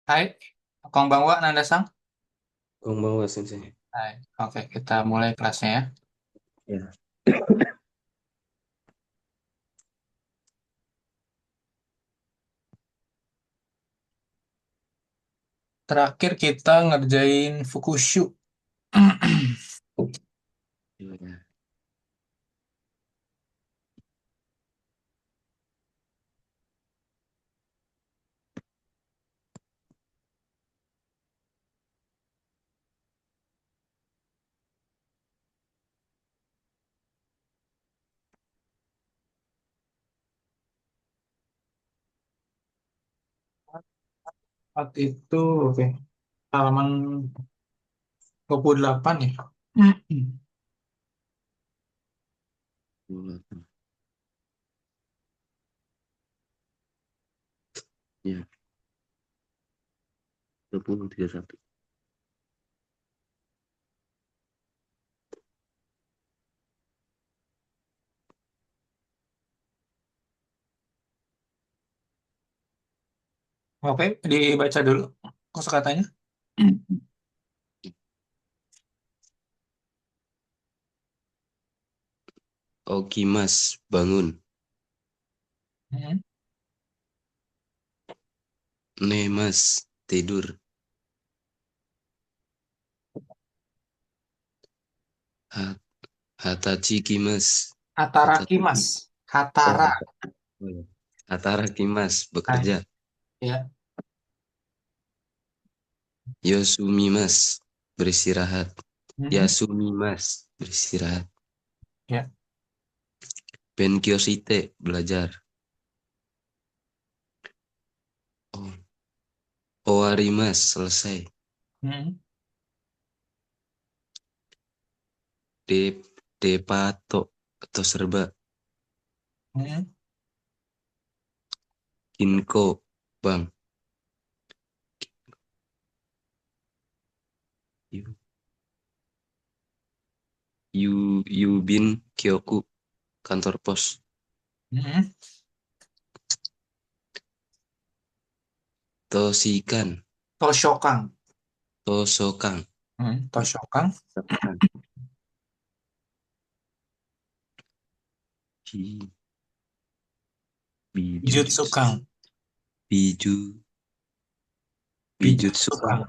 Hai, Konbanwa Nandasang. Konbanwa Sensei. Hai, oke kita mulai kelasnya ya. Ya. Terakhir kita ngerjain Fukushu. Ya. Saat itu, oke, halaman 28 ya. Ya. 2031. Oke, dibaca dulu kosakatanya. Okimas, bangun. Hmm. Nemas, tidur. Ha- Hatachi kimas. Hataraki Hatachi. Mas. Oh, Hatara. oh ya. Hatara kimas, Hai, bekerja. ya. Yosumimas, beristirahat. Hmm. Yasumimas, beristirahat. Ya. Benkyosite, belajar. Oh. Owarimas, selesai. Hmm. De Depato, atau serba. Hmm. Kinko, bang. Yubin Kyoku, kantor pos. Hmm. Toshikan, Toshokan. Tosokan. Toshokan. Tosokan. Bi- Biju, Bijutsukan. biju, bijutsukan, Bijutsukan.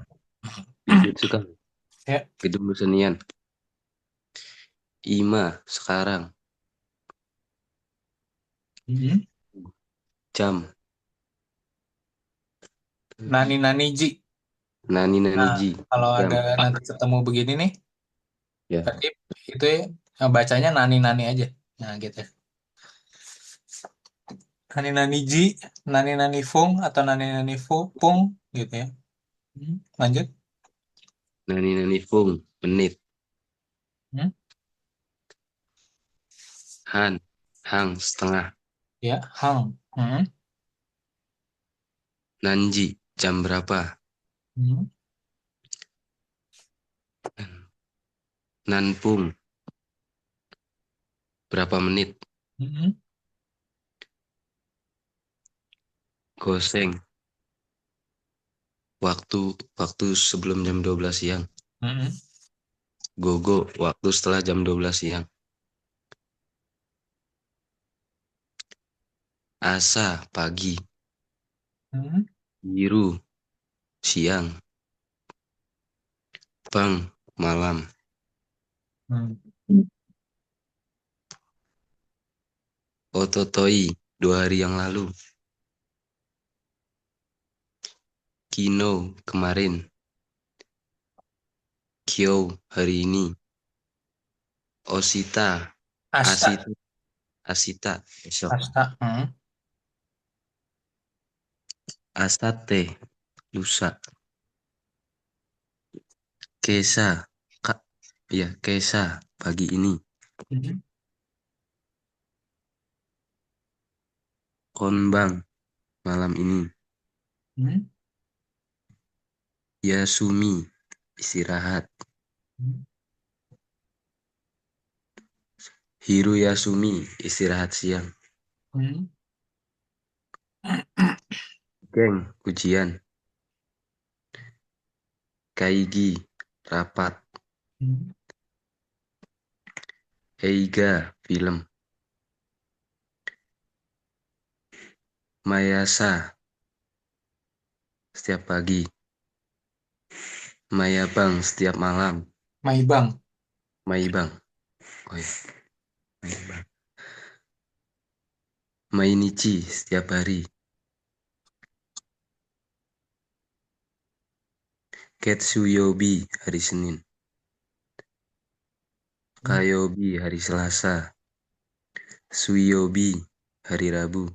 bijutsukan. Ya. Gedung kesenian. Ima, sekarang. Hmm. Jam. Nani Naniji. Nani Nah, Naniji, kalau ada jam. nanti ketemu begini nih, Ya. tadi itu ya, bacanya nani-nani aja. Nah, gitu. Nani-nani ji, nani-nani fung, atau nani-nani pung, gitu ya. Lanjut. Nani Nani Fung, menit. Hmm. Han, hang, setengah. Ya, hang. Nanji, jam berapa? Hmm. Nanpung, berapa menit? Hmm. Goseng, waktu waktu sebelum jam 12 siang. Hmm. Gogo, waktu setelah jam 12 siang. Asa, pagi. Hmm. Biru, siang. Bang, malam. Hmm. Ototoi, 2 hari yang lalu. Kino, kemarin. Kyo, hari ini. Osita, Asta. Asita, Asita, besok. Asta. Asate, lusa. Kesa, kak, ya Kesa, pagi ini. Hmm. Konbang, malam ini. Hmm. Yasumi, istirahat. Hmm. Hiru Yasumi, istirahat siang. Hmm. Geng, ujian. Kaigi, rapat. Hmm. Eiga, film. Mayasa, setiap pagi. Mayabang, setiap malam. Maibang. Maibang. Oh ya, Maibang. Mainichi, setiap hari. Ketsuyobi, hari Senin. Hmm. Kayobi, hari Selasa. Suiyobi, hari Rabu.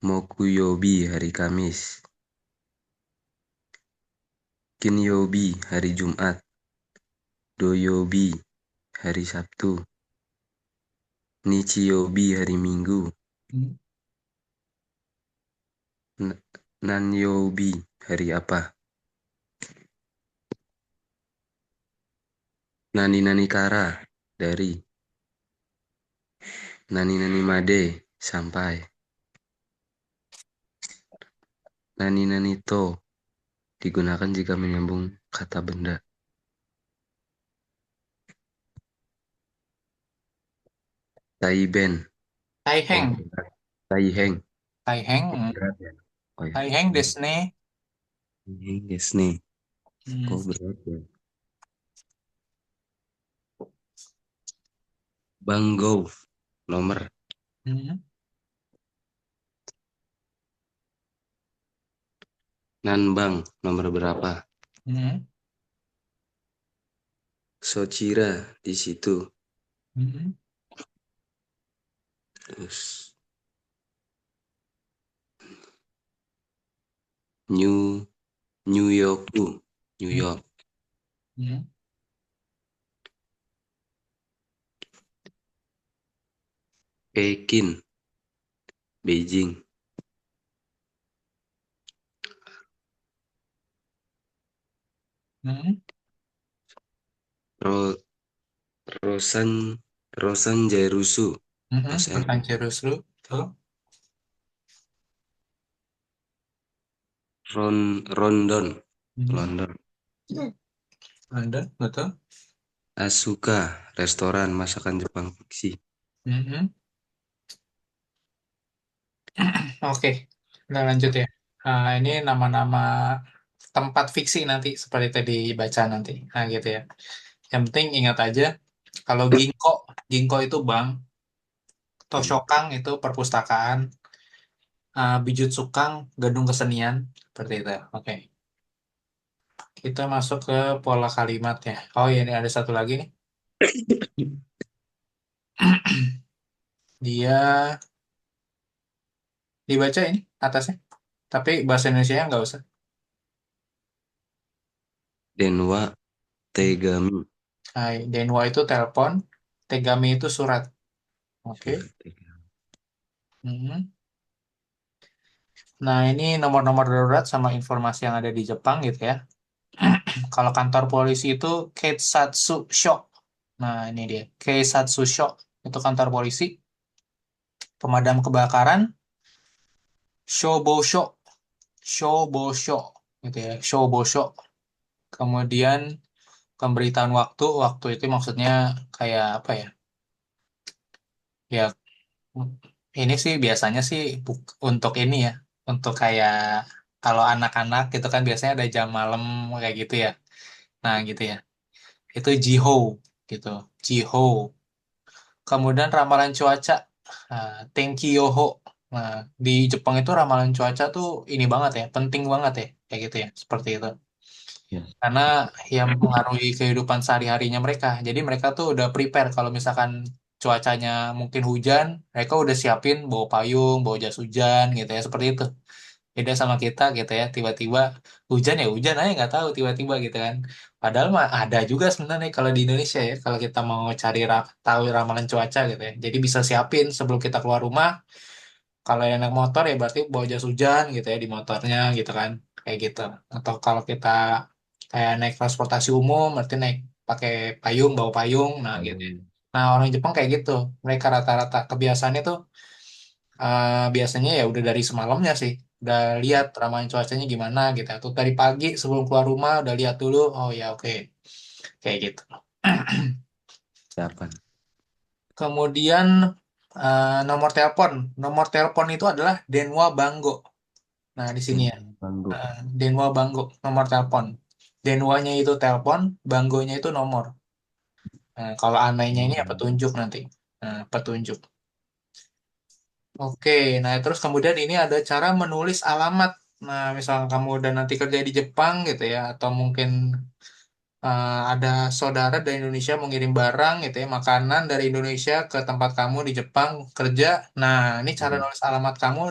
Mokuyobi, hari Kamis. Kinyobi, hari Jumat. Doyobi, hari Sabtu. Nichiyobi, hari Minggu. Hmm. Nanyobi, hari apa? Nani Nani Kara, dari. Nani Nani Made, sampai. Nani Nani To, digunakan jika menyambung kata benda. Taiben, oh Taiheng. berat. Taiheng, Taiheng. oh berat ya. Oh ya, Taiheng desne. Taiheng Desne, Hmm. oh berat ya. Bang Golf, nomor. Hmm. Nanbang, nomor berapa? Hmm. Sochira, di situ. Hmm. Terus New New York tuh, New Hmm. York. Hmm. Pekin, Beijing. Hmm. Ro Rosan Rosan Jairusu, Hmm. Los Angeles. Perpanjang terus lu. Tuh. Rondon, Hmm. London. Ada, betul. Asuka, restoran masakan Jepang fiksi. Hmm. Oke, udah lanjut ya. Ini nama-nama tempat fiksi nanti seperti tadi baca nanti. Nah, gitu ya. Yang penting ingat aja kalau Ginkgo itu bank, Toshokang itu perpustakaan, Bijutsukang gedung kesenian, seperti itu. Oke, kita masuk ke pola kalimat ya. Oh iya, ini ada satu lagi nih. Dia dibaca ini atasnya, tapi bahasa Indonesia nggak usah. Denwa Tegami. Hai, Denwa itu telepon, Tegami itu surat. Oke. Surat Tegami. Mhm. Nah, ini nomor-nomor darurat sama informasi yang ada di Jepang gitu ya. Kalau kantor polisi itu Keisatsu Sho. Nah, ini dia. Keisatsu Sho. Itu kantor polisi. Pemadam kebakaran, Shobosho. Shobosho. Gitu ya. Shobosho. Kemudian pemberitaan waktu. Waktu itu maksudnya kayak apa ya? Ya, ini sih biasanya sih untuk ini ya. Untuk kayak kalau anak-anak gitu kan biasanya ada jam malam kayak gitu ya. Nah, gitu ya. Itu Jiho gitu. Jiho. Kemudian ramalan cuaca, Tenkyoho. Nah, di Jepang itu ramalan cuaca tuh ini banget ya, penting banget ya, kayak gitu ya, seperti itu. Ya. Karena yang mempengaruhi kehidupan sehari-harinya mereka. Jadi mereka tuh udah prepare kalau misalkan cuacanya mungkin hujan, mereka udah siapin bawa payung, bawa jas hujan gitu ya, seperti itu. Beda sama kita gitu ya, tiba-tiba hujan ya hujan aja nggak tahu tiba-tiba gitu kan. Padahal mah ada juga sebenarnya kalau di Indonesia ya, kalau kita mau cari tahu ramalan cuaca gitu ya. Jadi bisa siapin sebelum kita keluar rumah. Kalau yang naik motor ya berarti bawa jas hujan gitu ya di motornya gitu kan, kayak gitu. Atau kalau kita kayak naik transportasi umum, berarti naik pakai payung, bawa payung, nah gitu ya. Payung. Nah orang Jepang kayak gitu, mereka rata-rata kebiasaannya tuh biasanya ya udah dari semalamnya sih. udah lihat ramalan cuacanya gimana gitu. Atau tadi pagi sebelum keluar rumah udah lihat dulu. Oh ya oke, kayak gitu. Siapa? Kemudian nomor telepon. Nomor telepon itu adalah Denwa Banggo. Nah, di sini ya. Banggo. Denwa Banggo, nomor telepon. Denwanya itu telepon, Banggonya itu nomor. Nah, kalau anehnya ini ya petunjuk nanti. Nah, petunjuk. Oke, nah terus kemudian ini ada cara menulis alamat. Nah, misalnya kamu udah nanti kerja di Jepang gitu ya, atau mungkin ada saudara dari Indonesia mau ngirim barang gitu ya, makanan dari Indonesia ke tempat kamu di Jepang kerja. Nah, ini cara Hmm. nulis alamat kamu,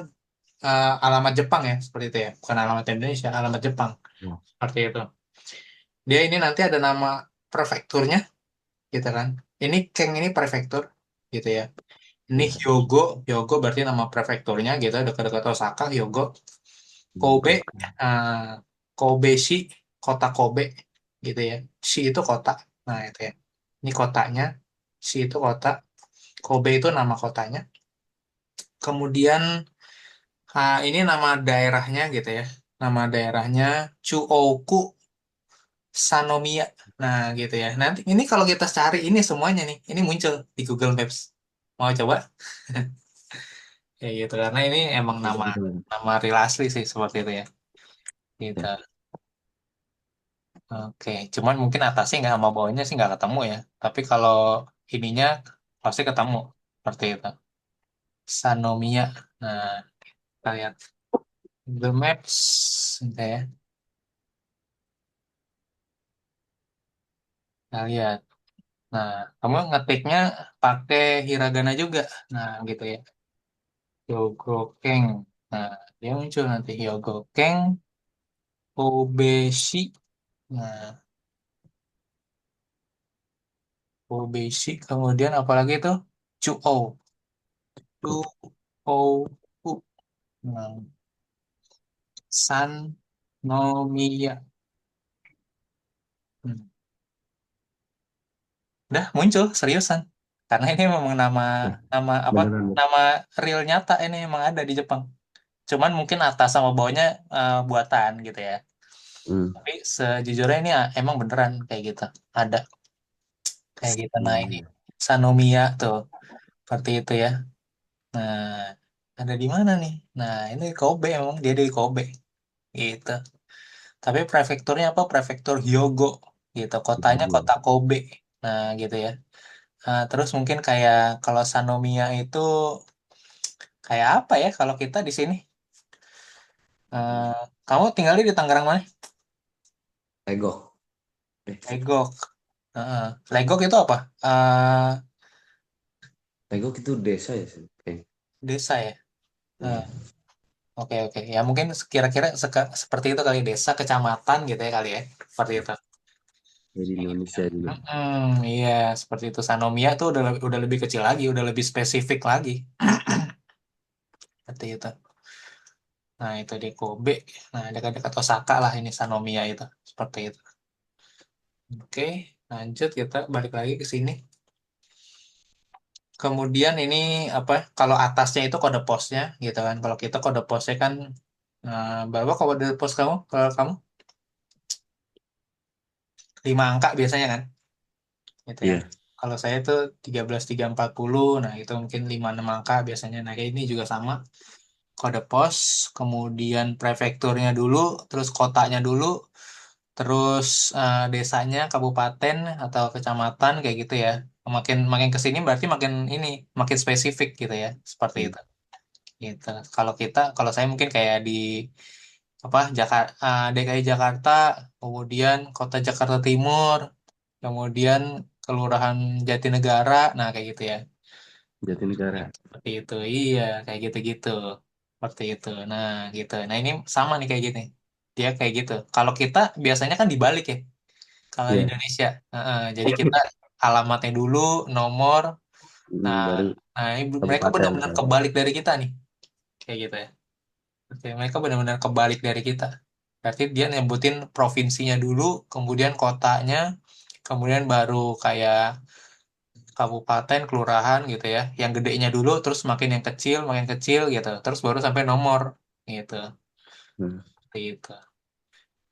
alamat Jepang ya, seperti itu ya, bukan alamat Indonesia, alamat Jepang, Oh, seperti itu. Dia ini nanti ada nama prefekturnya, gitu kan. Ini Keng ini prefektur, gitu ya. Ini iya. Hyogo, Hyogo berarti nama prefekturnya gitu, dekat-dekat Osaka, Hyogo. Kobe, Banggo. eh, Kobeshi, kota Kobe, gitu ya. Shi itu kota, nah itu ya. Ini kotanya, Shi itu kota, Kobe itu nama kotanya. Kemudian ini nama daerahnya gitu ya. Nama daerahnya Chuoku Sanomiya. Nah, gitu ya. Nanti ini kalau kita cari ini semuanya nih, ini muncul di Google Maps. Mau coba? Ya gitu karena ini emang Coba nama kita lihat. nama real asli sih seperti itu ya. Gitu. Ya. Oke, cuman mungkin atasnya nggak sama bawahnya sih nggak ketemu ya. Tapi kalau ininya pasti ketemu seperti itu. Sanomiya. Nah, kita lihat Google Maps, gitu ya. Kita lihat. Nah, kamu ngetiknya pakai hiragana juga. Nah, gitu ya. Hyogokeng. Nah, dia muncul nanti Hyogokeng, Kobeshi. Nah, Kobeshi. Kemudian apalagi itu? Chuo. Chuo. Nah, San Nomiya. Hmm. Udah muncul seriusan. Karena ini memang nama Ya, nama apa? beneran ya. Nama real nyata ini emang ada di Jepang. Cuman mungkin atas sama bawahnya buatan gitu ya. Hmm. Tapi sejujurnya ini emang beneran kayak gitu. Ada kayak gitu. Nah ini Sanomiya. Sanomiya tuh seperti itu ya. Nah ada di mana nih? Nah ini Kobe emang dia dari Kobe gitu. Tapi prefekturnya apa? Prefektur Hyogo gitu. Kotanya Banggo. kota Kobe. Nah gitu ya. Terus mungkin kayak kalau Sanomiya itu kayak apa ya kalau kita di sini? Eh, kamu tinggalnya di Tangerang mana? Legok. Legok. Legok itu apa? Eh, Legok itu desa ya sih. desa ya. Eh, Iya. oke oke. Ya mungkin kira-kira seperti itu kali desa, kecamatan gitu ya kali ya. Seperti itu. Jadi Indonesia juga. Iya seperti itu. Sanomiya tuh udah lebih kecil lagi, udah lebih spesifik lagi. Seperti itu. Nah itu di Kobe. Nah dekat-dekat Osaka lah ini Sanomiya itu. Seperti itu. Oke, lanjut kita balik lagi ke sini. Kemudian ini apa? Kalau atasnya itu kode posnya, gitu kan? Kalau kita kode posnya kan berapa kode pos kamu? Kalau kamu 5 angka biasanya kan, gitu ya. Iya. Kalau saya itu 13.340, nah itu mungkin 5 6 angka biasanya. Nah kayak ini juga sama, kode pos, kemudian prefekturnya dulu, terus kotanya dulu, terus desanya, kabupaten atau kecamatan kayak gitu ya. Makin makin ke sini berarti makin ini makin spesifik gitu ya, seperti Hmm. itu. Gitu. Kalau saya mungkin kayak di apa Jakarta, DKI Jakarta, kemudian Kota Jakarta Timur, kemudian Kelurahan Jatinegara, nah kayak gitu ya. Jatinegara. Seperti itu, iya kayak gitu-gitu, seperti itu. Nah gitu. Nah ini sama nih kayak gini. Dia kayak gitu. Kalau kita biasanya kan dibalik ya. Kalau di Iya. Indonesia, jadi kita alamatnya dulu, nomor. Nah, Baru ini mereka kabupaten benar-benar kan. kebalik dari kita nih, kayak gitu ya. Oke, mereka benar-benar kebalik dari kita. Berarti dia nyebutin provinsinya dulu, kemudian kotanya, kemudian baru kayak kabupaten, kelurahan gitu ya. Yang gedenya dulu, terus makin yang kecil gitu. Terus baru sampai nomor. gitu. Hmm. Seperti itu.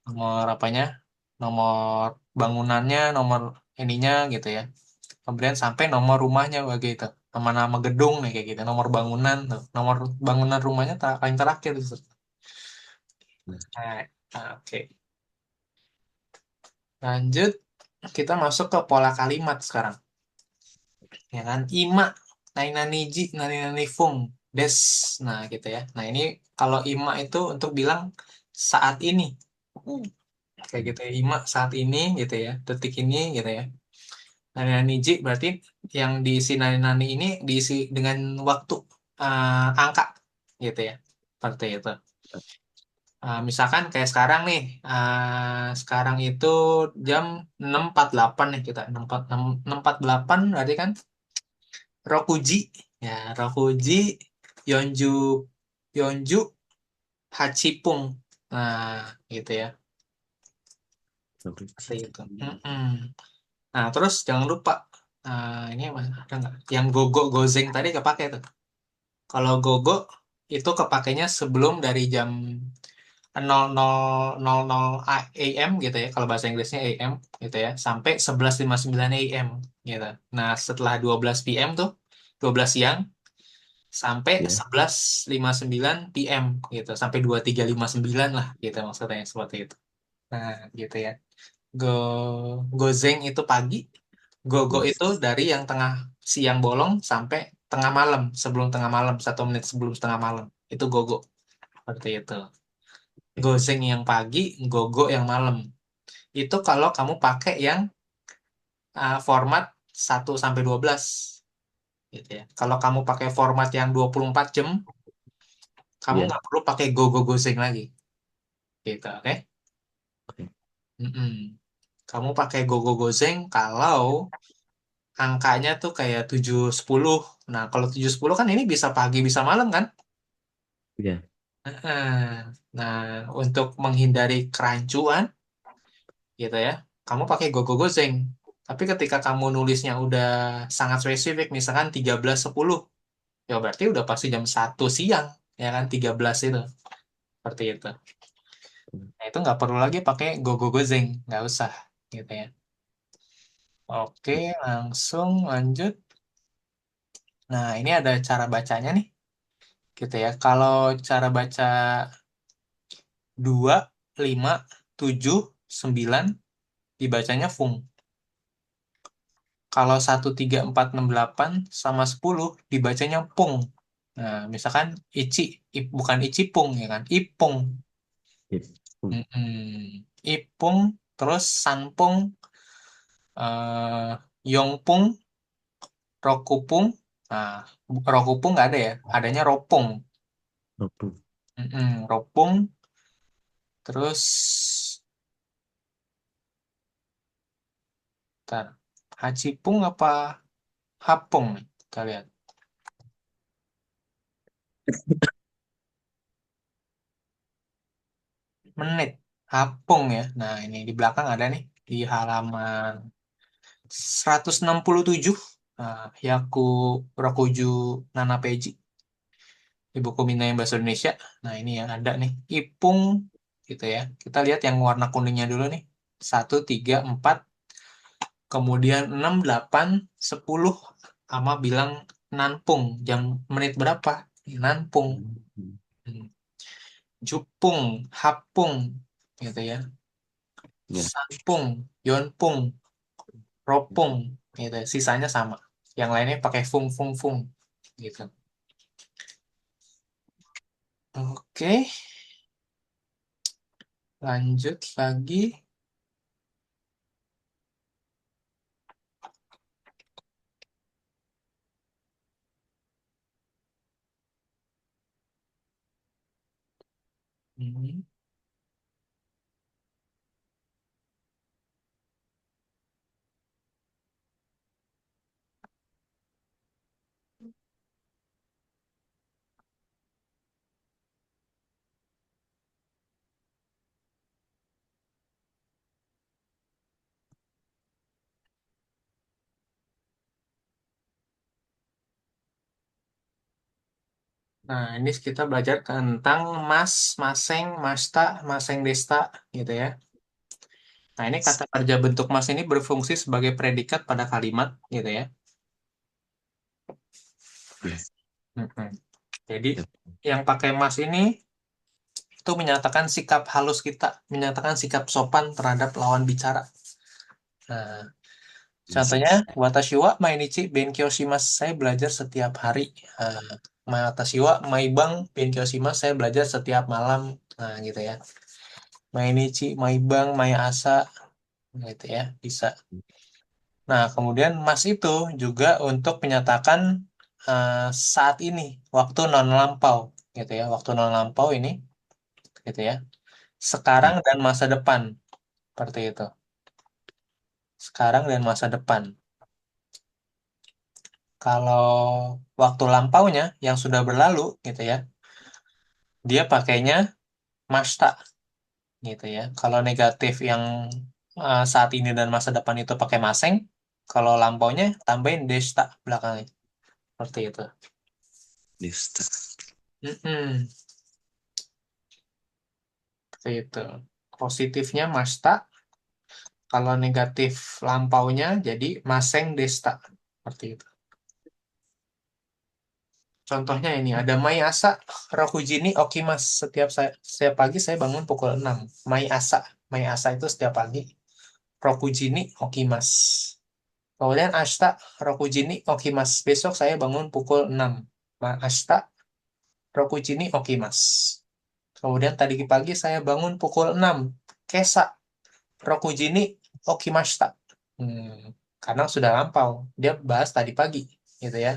Nomor apanya? Nomor bangunannya, nomor ininya gitu ya. Kemudian sampai nomor rumahnya begitu. Nama-nama gedung nih kayak gitu. Nomor bangunan tuh. Nomor bangunan rumahnya paling terakhir tuh. Nah, oke. Lanjut, kita masuk ke pola kalimat sekarang. Ya kan? Ima, nani nani ji, nani nani fung, des. Nah, gitu ya. Nah, ini kalau ima itu untuk bilang saat ini. Kayak gitu ya. Ima saat ini gitu ya. Detik ini gitu ya. Nani nani ji berarti yang diisi nani nani ini diisi dengan waktu angka gitu ya. Seperti itu. Misalkan kayak sekarang nih, sekarang itu jam 6.48 nih kita, 6.48 berarti kan Rokuji, ya Rokuji, Yonju, Yonju, Hachipung, nah gitu ya, seperti itu. Mm-mm. Nah terus jangan lupa, ini ada nggak? Yang gogo gozeng tadi kepake tuh. Kalau gogo itu kepakainya sebelum dari jam 00.00 AM gitu ya kalau bahasa Inggrisnya AM gitu ya sampai 11.59 AM gitu. Nah, setelah 12 PM tuh 12 siang sampai Ya, 11.59 PM gitu sampai 23.59 lah gitu maksudnya seperti itu. Nah, gitu ya. Go Gozeng itu pagi, gogo yes. itu dari yang tengah siang bolong sampai tengah malam, sebelum tengah malam, 1 menit sebelum tengah malam. Itu gogo seperti itu. Gozeng yang pagi, gogo yang malam. Itu kalau kamu pakai yang format 1 sampai 12 gitu ya. Kalau kamu pakai format yang 24 jam, kamu Ya, nggak perlu pakai gogo gozeng lagi gitu, oke? oke. Mm-mm. Kamu pakai gogo gozeng kalau angkanya tuh kayak 7.10. Nah, kalau 7.10 kan ini bisa pagi bisa malam kan? Ya, Heeh. Nah, untuk menghindari kerancuan gitu ya. Kamu pakai gogo gozeng. Tapi ketika kamu nulisnya udah sangat spesifik, misalkan 13.10, ya berarti udah pasti jam 1 siang, ya kan 13 itu. Seperti itu. Nah, itu nggak perlu lagi pakai gogo gozeng, nggak usah gitu ya. Oke, langsung lanjut. Nah, ini ada cara bacanya nih, gitu ya. Kalau cara baca 2, 5, 7, 9 dibacanya fung. Kalau 1, 3, 4, 6, 8 sama 10 dibacanya pung. Nah, misalkan bukan icipung ya kan, ipung. yes. Mm-mm. Ipung, terus sanpung, yongpung, rokupung. Nah, rokupung nggak ada ya, adanya ropung. Oke. Ropung, terus, ntar, hacipung apa hapung nih, kita lihat. Menit, hapung ya. Nah, ini di belakang ada nih, di halaman 167. Nah, Yaku Rokuju Nanapeji di buku Minna yang bahasa Indonesia. Nah, ini yang ada nih. Ipung gitu ya. Kita lihat yang warna kuningnya dulu nih. 1, 3, 4, kemudian 6, 8, 10 sama bilang nanpung. Jam menit berapa? Nanpung. Hmm. Jupung, hapung gitu ya. Ya, Sanpung, yonpung, ropung gitu. Sisanya sama. Yang lainnya pakai fung fung fung gitu. Oke, lanjut lagi. Hmm. Nah, ini kita belajar tentang mas, maseng, masta, maseng desta, gitu ya. Nah, ini kata kerja bentuk mas ini berfungsi sebagai predikat pada kalimat, gitu ya. Ya, Mm-mm. Jadi, ya, yang pakai mas ini itu menyatakan sikap halus kita, menyatakan sikap sopan terhadap lawan bicara. Nah, contohnya, yes. watashi wa mainichi benkyou shimasu. Saya belajar setiap hari. Nah, watashi wa maibang benkyou shimasu. Saya belajar setiap malam. Nah, gitu ya. Mainichi, maibang, asa, gitu ya. Bisa. Nah, kemudian mas itu juga untuk menyatakan eh, saat ini, waktu non lampau, gitu ya. Waktu non lampau ini, gitu ya. Sekarang Ya, dan masa depan, seperti itu. Sekarang dan masa depan. Kalau waktu lampaunya yang sudah berlalu, gitu ya, dia pakainya masta, gitu ya. Kalau negatif yang saat ini dan masa depan itu pakai maseng, kalau lampaunya tambahin desta belakangnya, seperti itu. Desta. Mm-mm, seperti itu. Positifnya masta, kalau negatif lampaunya jadi maseng desta, seperti itu. Contohnya ini ada Mai Asa Rokujini Okimas. Setiap pagi saya bangun pukul 6. Mai Asa. Mai Asa itu setiap pagi. Rokujini Okimas. Kemudian Ashita Rokujini Okimas. Besok saya bangun pukul 6. Ashita Rokujini Okimas. Kemudian tadi pagi saya bangun pukul 6. Kesa Rokujini Okimashita. Karena sudah lampau. Dia bahas tadi pagi gitu ya.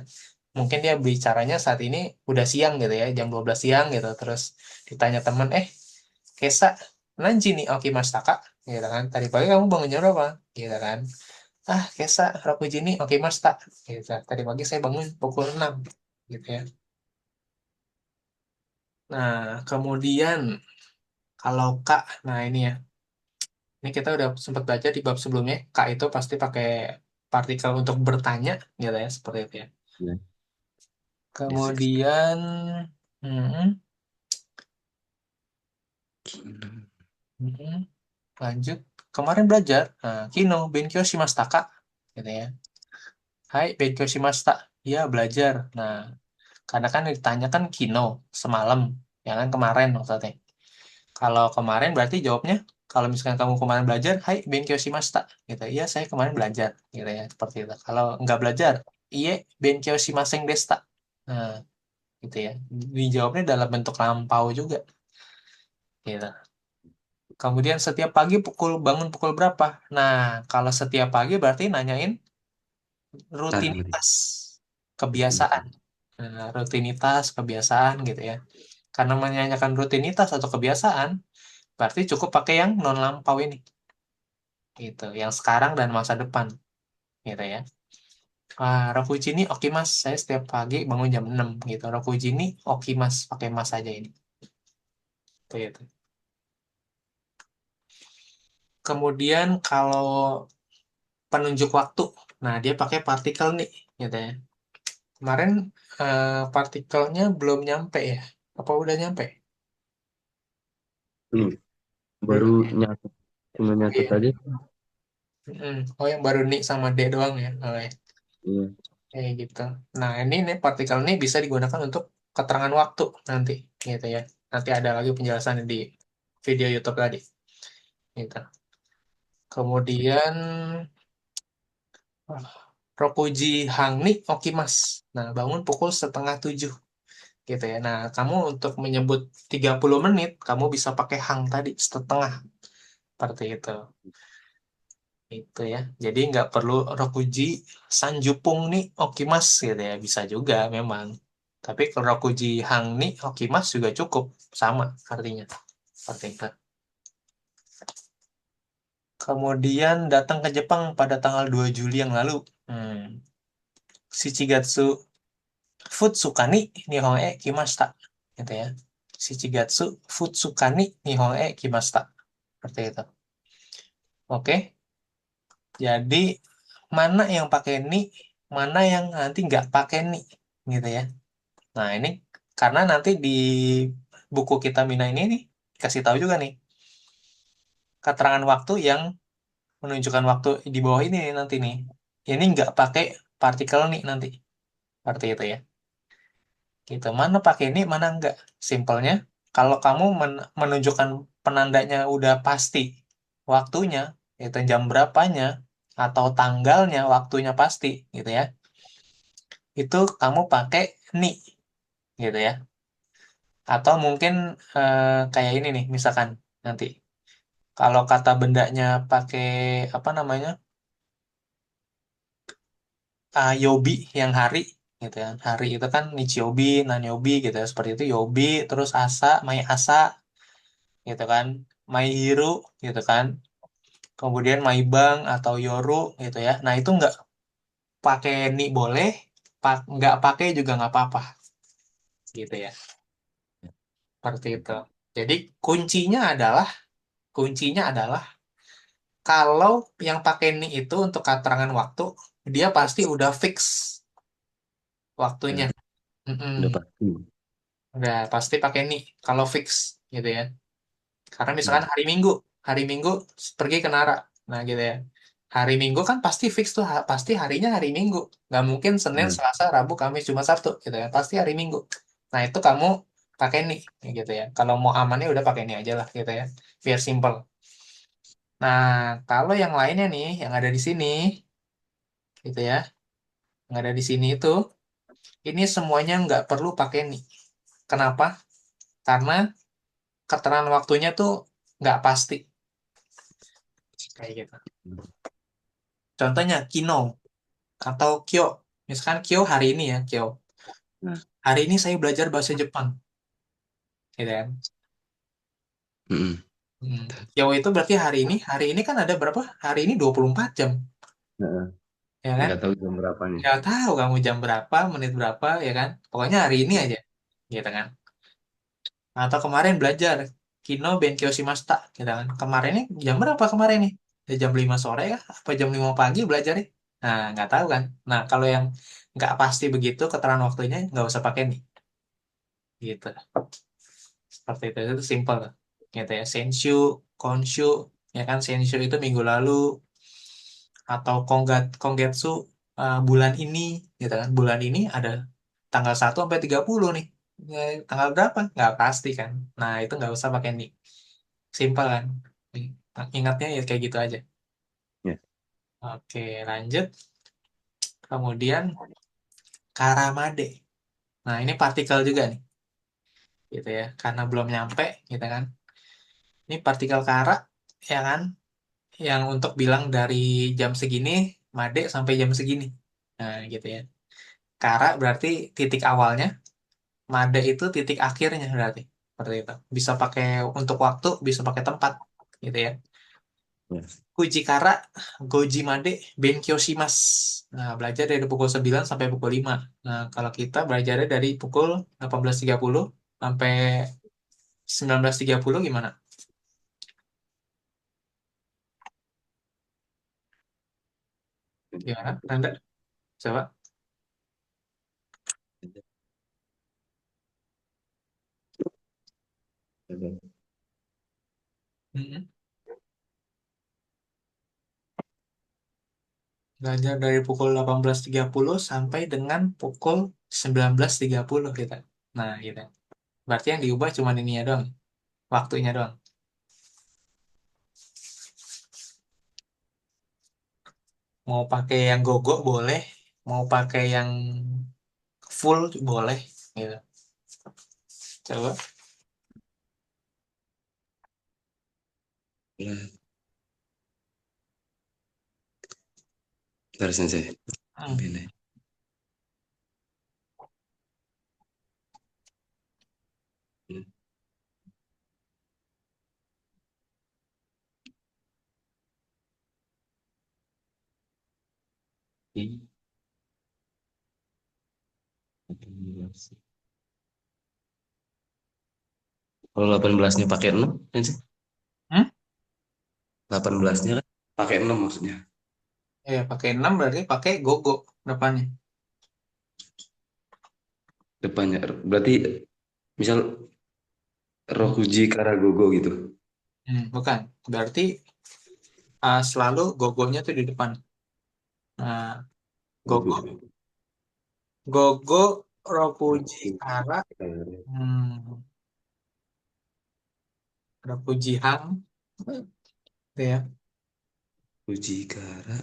Mungkin dia bicaranya saat ini udah siang gitu ya, jam 12 siang gitu. Terus ditanya teman, Kesa, nanti nih Okimashita kak? Gitu kan. Tadi pagi kamu bangun jam berapa? Gitu kan. Ah, Kesa, Rokujini, Okimashita. Gitu. Tadi pagi saya bangun pukul 6. Gitu ya. Nah, kemudian kalau Kak, nah ini ya. Ini kita udah sempat baca di bab sebelumnya. Kak itu pasti pakai partikel untuk bertanya, gitu ya, seperti itu ya. Ya, yes. Kemudian, mm, mm, lanjut. Kemarin belajar, Kino, Benkyo shimashita, Kak. Gitu ya. Hai, Benkyo shimashita. Iya, belajar. Nah, karena kan ditanyakan Kino, semalam. Ya kan, kemarin maksudnya. Kalau kemarin berarti jawabnya, kalau misalkan kamu kemarin belajar, hai, Benkyo shimashita. Gitu. Iya, saya kemarin belajar. Gitu ya, seperti itu. Kalau nggak belajar, iye, Benkyo shimaseng desta. Nah, gitu ya. Dijawabnya dalam bentuk lampau juga. Gitu. Kemudian setiap pagi bangun pukul berapa? Nah, kalau setiap pagi berarti nanyain Hari. rutinitas, kebiasaan. Nah, rutinitas, kebiasaan gitu ya. Karena menanyakan rutinitas atau kebiasaan, berarti cukup pakai yang non lampau ini. Gitu, yang sekarang dan masa depan, gitu ya. Rokuji ini oke mas, saya setiap pagi bangun jam 6 gitu. Rokuji ini oke mas, pakai mas aja ini. Gitu. Kemudian kalau penunjuk waktu, nah dia pakai partikel nih, gitu ya. Kemarin partikelnya belum nyampe ya? Apa udah nyampe? Ini baru Belum ya? nyatu, cuma nyatu Iya. aja. Oh yang baru nih sama D doang ya? Oh, ya. Iya. Kayak gitu. Nah ini nih partikel ini bisa digunakan untuk keterangan waktu nanti, gitu ya. Nanti ada lagi penjelasannya di video YouTube tadi. Gitu. Kemudian ah, Rokuji Hangni Okimas. Nah, bangun pukul setengah 7 gitu ya. Nah, kamu untuk menyebut 30 menit, kamu bisa pakai hang tadi setengah seperti itu. Itu ya. Jadi nggak perlu Rokuji Sanjupung nih Okimas gitu ya. Bisa juga memang. Tapi kalau Rokuji Hang nih Okimas juga cukup sama artinya. Seperti itu. Kemudian datang ke Jepang pada tanggal 2 Juli yang lalu. Shichigatsu Futsukani Nihon e Kimashita. Gitu ya. Shichigatsu Futsukani Nihon e Kimashita. Seperti itu. Oke. Jadi mana yang pakai ni, mana yang nanti nggak pakai ni, gitu ya. Nah ini Karena nanti di buku kita Mina ini nih, kasih tahu juga nih, keterangan waktu yang menunjukkan waktu di bawah ini nih, nanti nih. Ini nggak pakai partikel nih nanti. Seperti itu ya. Gitu. Mana pakai ini, mana enggak. Simpelnya, kalau kamu menunjukkan penandanya udah pasti waktunya, itu jam berapanya, atau tanggalnya, waktunya pasti, gitu ya. Itu kamu pakai ni, gitu ya. Atau mungkin kayak ini nih, misalkan nanti. Kalau kata bendanya pakai apa namanya, yobi yang hari, gitu ya. Hari itu kan nichiobi, nanyobi, gitu ya. Seperti itu yobi, terus asa, mai asa, gitu kan, My Hero gitu kan, kemudian My Bank atau Yoru gitu ya. Nah itu nggak pakai ni boleh, nggak pakai juga nggak apa-apa gitu ya, seperti itu. Jadi kuncinya adalah kalau yang pakai ni itu untuk keterangan waktu, dia pasti udah fix waktunya. Ya, udah Mm-mm. pasti. Udah pasti pakai ni kalau fix gitu ya. Karena misalkan Ya, hari Minggu pergi ke Nara, nah gitu ya. Hari Minggu kan pasti fix tuh, pasti harinya hari Minggu. Nggak mungkin Senin, nah, Selasa, Rabu, Kamis, Jumat, Sabtu gitu ya. Pasti hari Minggu. Nah itu kamu pakai nih gitu ya. Kalau mau amannya udah pakai ini aja lah gitu ya. Biar simple. Nah kalau yang lainnya nih yang ada di sini gitu ya, yang ada di sini itu, ini semuanya nggak perlu pakai nih. Kenapa? Karena keterangan waktunya tuh nggak pasti kayak gitu. Contohnya Kino atau Kyo. Misalkan Kyo hari ini ya, Kyo. nah, Hari ini saya belajar bahasa Jepang, gitu kan. mm-mm. Hmm. Kyo itu berarti hari ini kan ada berapa? Hari ini 24 jam, Nah, ya kan? nggak tahu jam berapa nih. Nggak tahu kamu jam berapa, menit berapa, ya kan? Pokoknya hari ini Ya, aja, gitu kan. Atau kemarin belajar Kino Benkyo Shimashita, gitu kan. Kemarin ini jam berapa kemarin nih? Ya, jam 5 sore kah? Apa jam 5 pagi belajarnya? Nah, nggak tahu kan. Nah, kalau yang nggak pasti begitu keterangan waktunya, nggak usah pakai nih, gitu. Seperti itu simple gitu ya. Senshu, Konshu, ya kan, Senshu itu minggu lalu, atau Kongetsu bulan ini, gitu kan. Bulan ini ada tanggal 1 sampai 30 nih. Ya, tanggal berapa? Nggak pasti kan. Nah, itu nggak usah pakai nih. Simple kan. Ingatnya ya kayak gitu aja. ya, Oke, lanjut. Kemudian Karamade. Nah, ini partikel juga nih, gitu ya. Karena belum nyampe, gitu kan. Ini partikel kara, ya kan, yang untuk bilang dari jam segini Made sampai jam segini. Nah, gitu ya. Kara berarti titik awalnya, Made itu titik akhirnya berarti. Seperti itu. Bisa pakai untuk waktu, bisa pakai tempat, gitu ya. ya. Uji Kara, Goji Made, Benkyo Shimasu. Nah, belajar dari pukul 9 sampai pukul 5. Nah, kalau kita belajarnya dari pukul 18.30 sampai 19.30 gimana? Gimana, Randa? Coba. Mm-mm. Belajar dari pukul 18.30 sampai dengan pukul 19.30 kita. Nah, gitu. Berarti yang diubah cuma ininya doang, waktunya doang. Mau pakai yang gogo boleh, mau pakai yang full boleh, gitu. Coba. Ya. Bentar, Sensei. Hmm. Beda. Ini 18. Kalau 18-nya pakai 6, Sensei. Hmm? 18-nya kan pakai 6 maksudnya. Ya, pakai 6 berarti pakai gogo depannya. Depannya. Berarti Misal Hmm, Rokuji Karagogo gitu. bukan. Berarti selalu gogonya tuh di depan. Nah, Gogo. gogo, gogo, rokuji, Rokuji kara, Kara- rokuji hang, gitu ya. Rokuji Kara.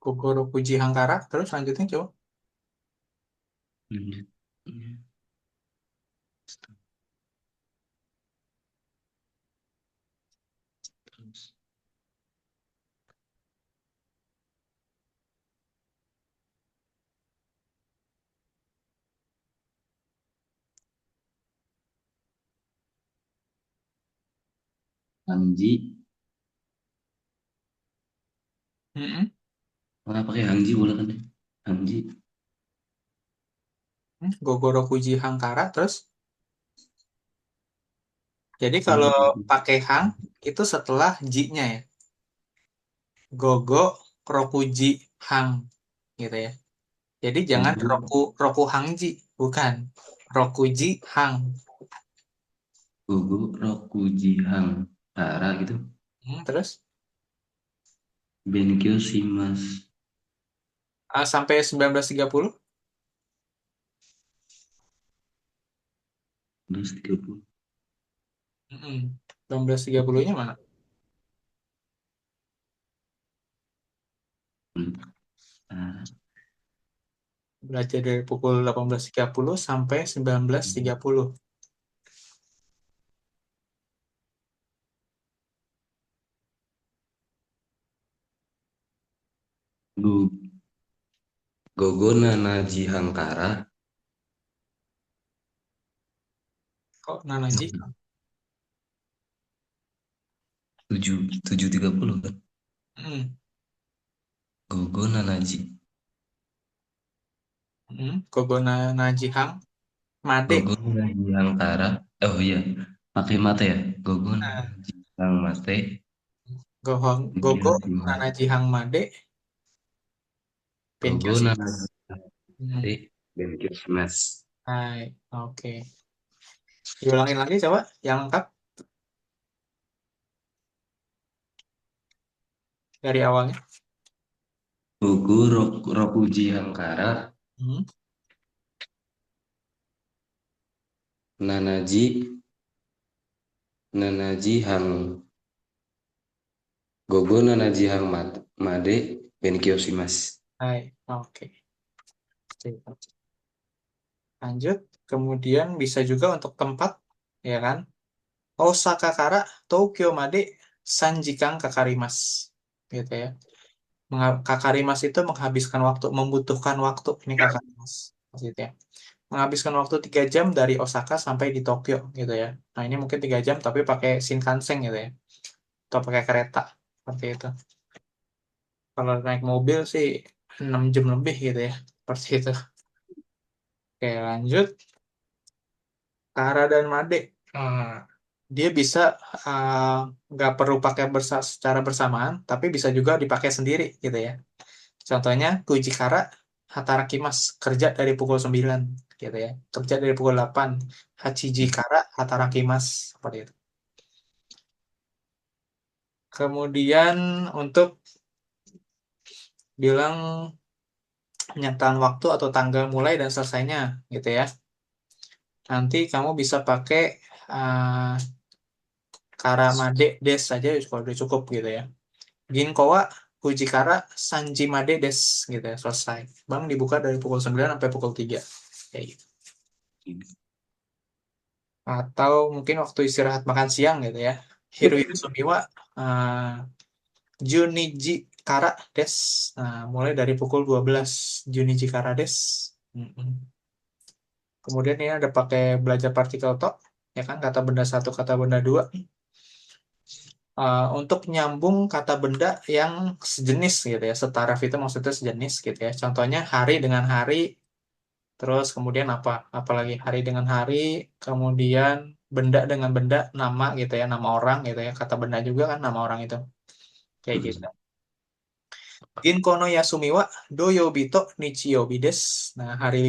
Gogo, rokuji, hangkara. Terus lanjutin coba. Lanjut. Terus. Hangji. Mm-mm. Mana pakai Hangji boleh kan? Ya? Hangji. Gogo, rokuji, hangkara. Terus, jadi Mana kalau pakai pakai hang, itu setelah ji-nya ya. Gogo, rokuji, hang. Gitu ya. Jadi jangan Gogo. roku hangji, bukan. Rokuji hang. Gogo Rokuji Hangkara gitu. Terus Benkyo Shimas. sampai 1930. 1930. 1930-nya mana? Ah, Belajar dari pukul 18.30 sampai 19.30. Gu- Gogo Nanaji Hangkara. Kok Nanaji? 7.30 kan. Mm, Gogo Nanaji. Gogo Nanaji hang. Made. Gogo Nanaji Hangkara. Oh iya, pakai mate ya. Gogo Nah, Nanaji Hang Mate. Gogo Benkyo Shimas. Nanaji hang Made. Gogo Penkyo Nanaji Shimas. Hang Mate. Hmm. Benkyo Shimas. Hai, oke. Diulangin lagi coba yang lengkap dari awalnya. Gogo Rokuji Hangkara. Hmm. Nanaji. Nanaji Hang. Gogo Nanaji Hang Made. Benkyo Shimas. Hai, oke. Sip. Lanjut. Kemudian bisa juga untuk tempat, ya kan? Osaka Kara, Tokyo Made, Sanjikang Kakarimas. Gitu ya. Kakarimas itu menghabiskan waktu, membutuhkan waktu. Ini Kakarimas. Maksudnya. Menghabiskan waktu 3 jam dari Osaka sampai di Tokyo gitu ya. Nah ini mungkin 3 jam tapi pakai Shinkansen gitu ya. Atau pakai kereta. Seperti itu. Kalau naik mobil sih 6 jam lebih gitu ya. Seperti itu. Oke lanjut. Kara dan Made. Ah, dia bisa ah, nggak perlu pakai secara bersamaan, tapi bisa juga dipakai sendiri gitu ya. Contohnya Kujikara Hatarakimas kerja dari pukul 9 gitu ya. Kerja dari pukul 8. Hachijikara Hatarakimas seperti itu. Kemudian untuk bilang penyataan waktu atau tanggal mulai dan selesainya gitu ya. Nanti kamu bisa pakai uh, Karamade Des saja kalau udah cukup gitu ya. Ginkowa Fujikara Sanjimade Des gitu ya, selesai. Bank dibuka dari pukul 9 sampai pukul 3. Kayak gitu. Atau mungkin waktu istirahat makan siang gitu ya. Hirohito Sumiwa uh, Junichi Kara Des. Nah, mulai dari pukul 12 Junichi Kara Des. Mm-mm. Kemudian ini ada pakai belajar partikel talk, ya kan, kata benda satu, kata benda dua. untuk nyambung kata benda yang sejenis gitu ya. Setaraf itu maksudnya sejenis gitu ya. Contohnya hari dengan hari, terus kemudian apa? Apalagi hari dengan hari, kemudian benda dengan benda, nama gitu ya, nama orang gitu ya. Kata benda juga kan nama orang itu. Kayak gitu. Hmm. Ginko no Yasumi wa Doyobito Nichiyobi desu. Nah, hari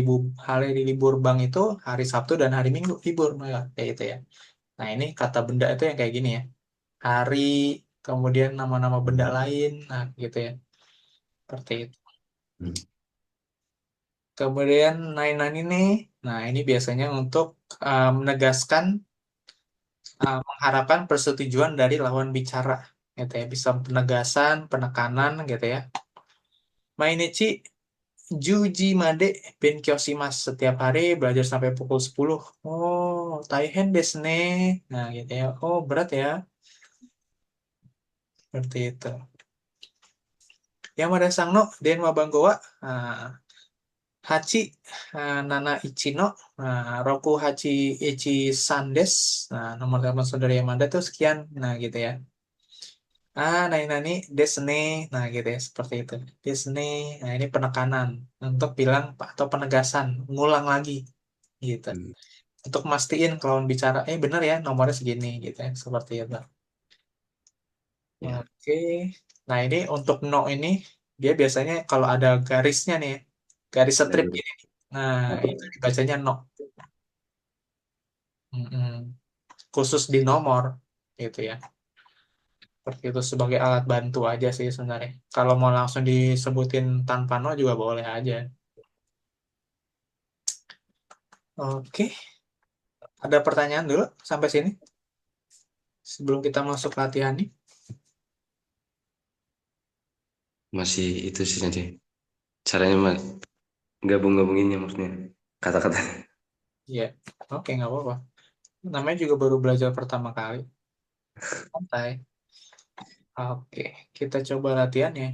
libur bank itu hari Sabtu dan hari Minggu libur. Nah, kayak gitu ya. Nah, ini kata benda itu yang kayak gini ya. Hari, kemudian nama-nama benda lain, nah gitu ya. Seperti itu. Kemudian nain ini, nah ini biasanya untuk menegaskan, mengharapkan persetujuan dari lawan bicara, gitu ya. Bisa penegasan, penekanan, gitu ya. Mainichi Juji Made Benkyoshimasu. Setiap hari belajar sampai pukul 10. Oh, taihen desu ne. Nah, gitu ya. Oh, berat ya. Seperti itu. Yamada Sang no Denwa Banggowa. Nah, Hachi, Nana Ichino. Nah, Roku Hachi Ichi Sandes. Nah, nomor telepon saudara Yamada tuh sekian. Nah, gitu ya. Nani Nani Desne. Nah, gitu ya. Seperti itu. Desne. Nah, ini penekanan. Untuk bilang atau penegasan. Ngulang lagi. Gitu. Hmm. Untuk mastiin kalau bicara, bener ya nomornya segini. Gitu ya. Seperti itu. Ya, Oke. Nah, ini untuk no ini, dia biasanya kalau ada garisnya nih, garis strip dari ini. Nah, itu dibacanya no. Mm-mm. Khusus di nomor, gitu ya. Seperti itu sebagai alat bantu aja sih sebenarnya. Kalau mau langsung disebutin tanpa no juga boleh aja. Oke, ada pertanyaan dulu sampai sini sebelum kita masuk latihan nih. masih itu sih nanti caranya mah gabung-gabunginnya maksudnya kata-kata. Iya, oke nggak apa-apa. Namanya juga baru belajar pertama kali. Santai. Oke, kita coba latihan ya.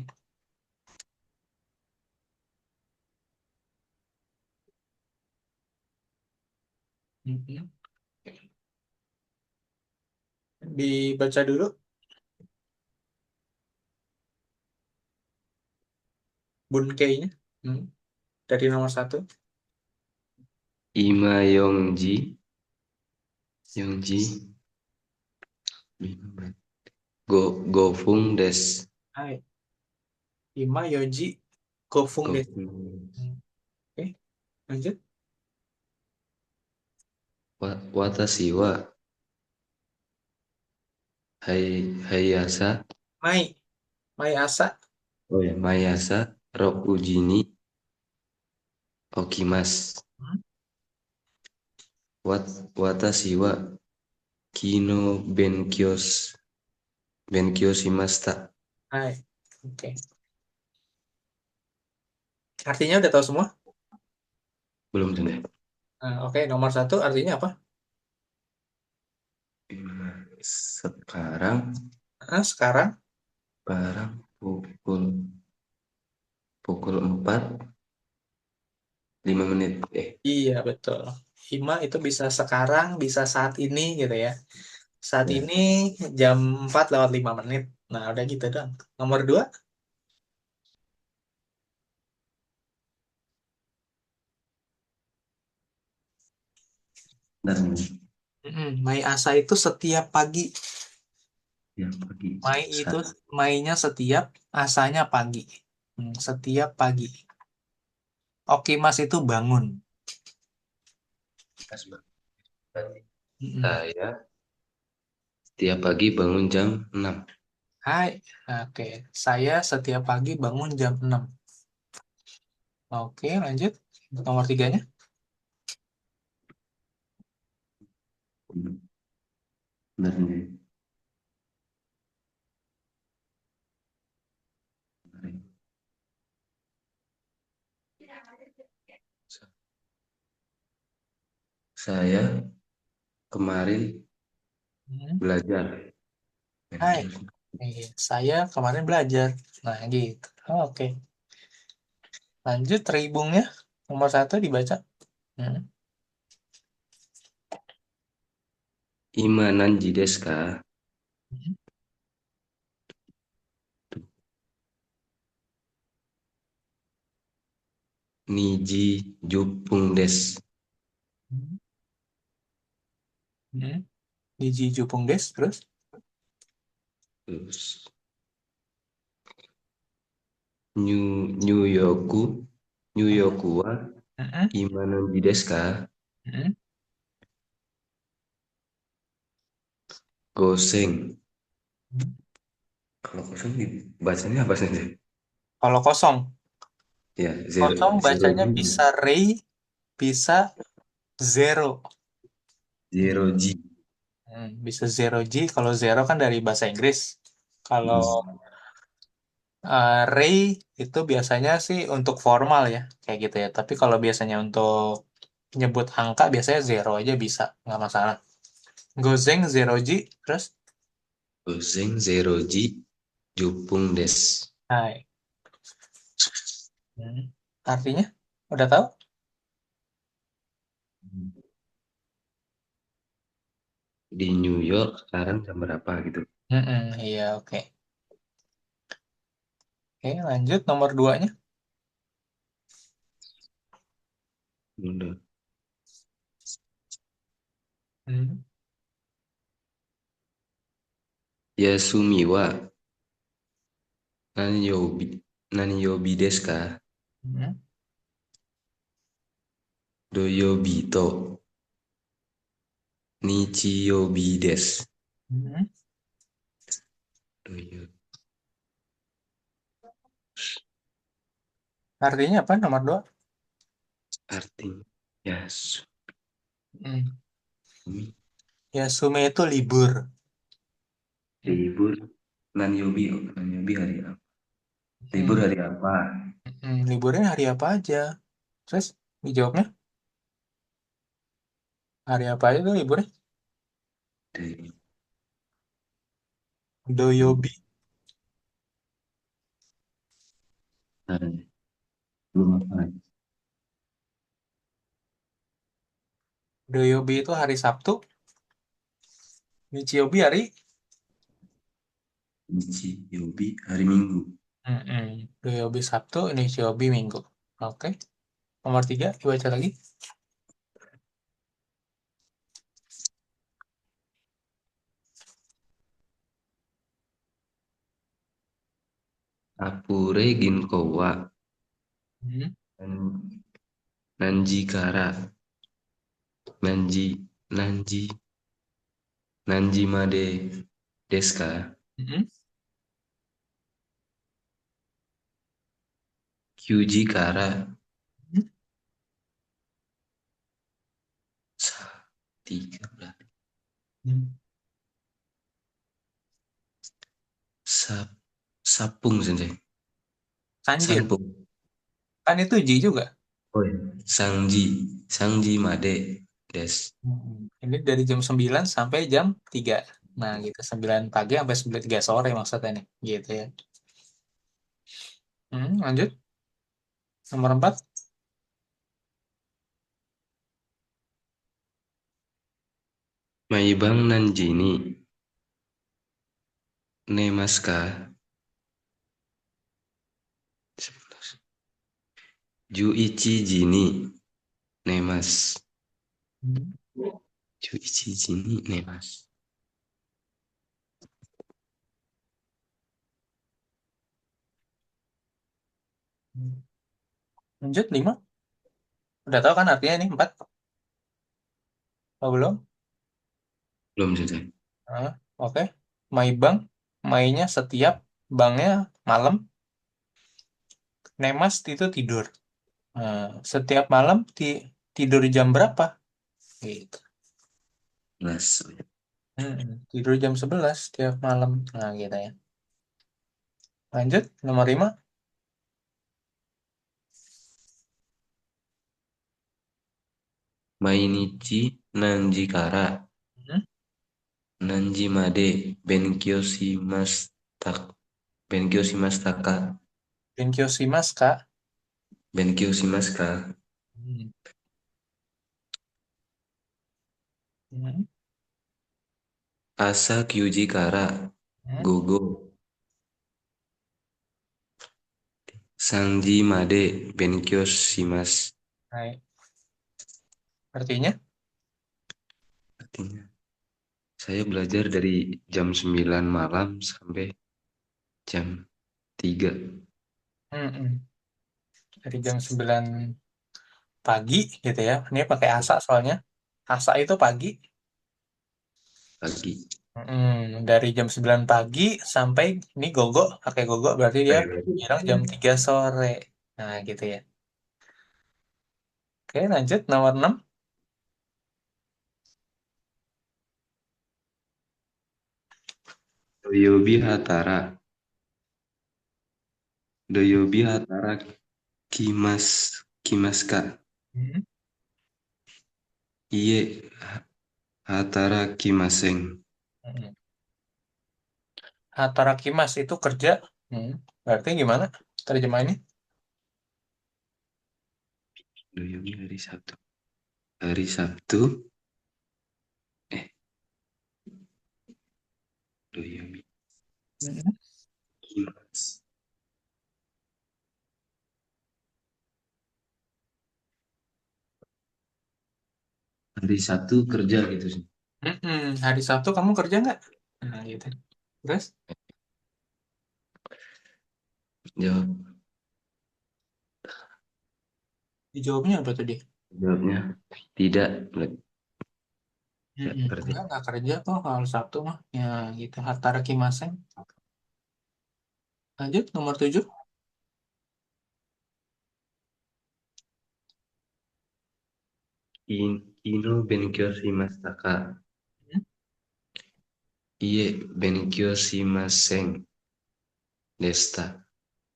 Mm-mm. Dibaca dulu bunkeinya. Hmm. Dari nomor satu. Ima Yongji, Yongji, Gofung des, Hai, Ima Yoji Gofung deh. Gofung, Hmm. Oke, lanjut. Watashi wa Hayasa, Mai, Mai Asa. oh ya, Mayasa Rokuji ni Okimas, Hmm. Watashi wa Kino Benkyou shimashita. Hai, oke. Artinya udah tahu semua? Belum tuh deh. Nah, oke, nomor satu artinya apa? Sekarang, Sekarang. sekarang pukul pukul 4:05. Iya, betul. Ima itu bisa sekarang, bisa saat ini gitu ya. Saat Ya, ini jam 4 lewat 5 menit. Nah, udah gitu dong. Nomor dua. dan Mai Asa itu setiap pagi. ya pagi Mai itu saat Mainnya setiap, Asanya pagi. Setiap pagi. Oke Mas itu bangun. Mm-mm. saya tiap pagi bangun jam 6. Hai, oke. Saya setiap pagi bangun jam 6. Oke, lanjut. Nomor tiganya. Benar nih. Saya kemarin Hmm. belajar. Hai, saya kemarin belajar. Nah, gitu. Oke, lanjut terhubungnya. Nomor satu dibaca. Hmm. Imanan desu ka? Niji Jupung Des. Hmm. Hmm. Niji Jupung Des, terus? Terus New Yorku New Hmm. Yorku wa Hmm. Ima no ji desu ka? Hmm. Goseng. Hmm. Kalau kosong bacanya apa sih? Kalau kosong, Ya, kosong zero bacanya G. bisa Rei, bisa Zero. Zero G. Bisa Zero G, kalau Zero kan dari bahasa Inggris. Kalau Ray itu biasanya sih untuk formal ya, kayak gitu ya. Tapi kalau biasanya untuk nyebut angka biasanya zero aja bisa, nggak masalah. Gozeng zero G, terus Goseng zero G. Jupung Des. hai. Hmm. Artinya udah tahu? Di New York sekarang jam berapa gitu? Iya, oke. Oke, lanjut nomor duanya. Udah. Hmm. Yasumi wa Nani yobi Nani yobi desu ka? Hmm. Doyobi to Nichiyobi desu. Hmm. Doyobi. Artinya apa nomor dua? Artinya Yasumi. Hmm. Ya, Sume itu libur. Hmm. Libur. Nanyobi hari apa? Libur Hmm. hari apa? Liburnya hari apa aja? Terus dijawabnya hari apa aja tuh liburnya? Dari Doyobi. hari belum apa? Doyobi itu hari Sabtu. Nichiyobi hari Nichiyobi hari Minggu. Doyobi Sabtu, Nichiyobi Minggu. Oke. Nomor tiga, dibaca lagi. Apure Ginko wa Hmm. Nan- Nanji Kara Nanji Nanji Nanji Made desu ka? Hmm. Kyuji Kara Hmm. sa 13 Hmm. Sap Sapung sensei. Kanjin. Sanpung. Kan itu Ji juga. Oh iya. Sangji Sangji Made des. Ini dari jam 9 sampai jam 3. Nah, gitu. 9 pagi sampai 9 3 sore maksudnya nih. Gitu ya. Lanjut. Nomor 4. Maibang Nanjini Nemaska 11. Juichi Jini Nemas. Juichi Jini Nemas. Lanjut 5. Udah tahu kan artinya ini 4? Oh, belum? Belum sensei. Nah, oke. My Bank. My-nya setiap, banknya malam. Nemas itu tidur. Nah, setiap malam tidur jam berapa? Gitu. Las. Tidur jam 11 setiap malam. Nah, gitu ya. Lanjut, nomor 5. Mainichi Nanji Kara Nanji Made Benkyou Shimashita. Benkyou Shimashita. Benkyo shimasu ka? Benkyou Shimashita. Hmm. Hmm. Asa Kyuji Kara Hmm. Gogo Sanji Made Benkyo Shimasu. Hai. Artinya? Artinya, saya belajar dari jam 9 malam sampai jam 3. Mm-mm. Dari jam 9 pagi gitu ya. Ini pakai asa soalnya. Asa itu pagi. Pagi. Dari jam 9 pagi sampai ini gogo, pakai gogo berarti dia bilang jam 3 sore. Nah, gitu ya. Oke, lanjut nomor 6. Doyobi Hatara. Doyobi Hatara Kimaska. Hmm. Iye Hatara Kimaseng. Mm-mm. Hatarakimas itu kerja. Hmm. Berarti gimana terjemahannya? Doyobi hari Sabtu. Hari Sabtu. Eh, Doyobi Mm-mm. Kimas. Hari Sabtu kerja gitu sih. Hari Sabtu kamu kerja nggak? Nah, gitu. Terus Jawab. dijawabnya apa tuh dia? Jawabnya tidak. Tidak Mm-mm. kerja. Nggak kerja kok kalau Sabtu mah. Ya gitu. Hatarakimasen. Lanjut nomor 7. Kino Benkyo Shimashitaka. Hmm. Iye Benkyo Shimasen Desta.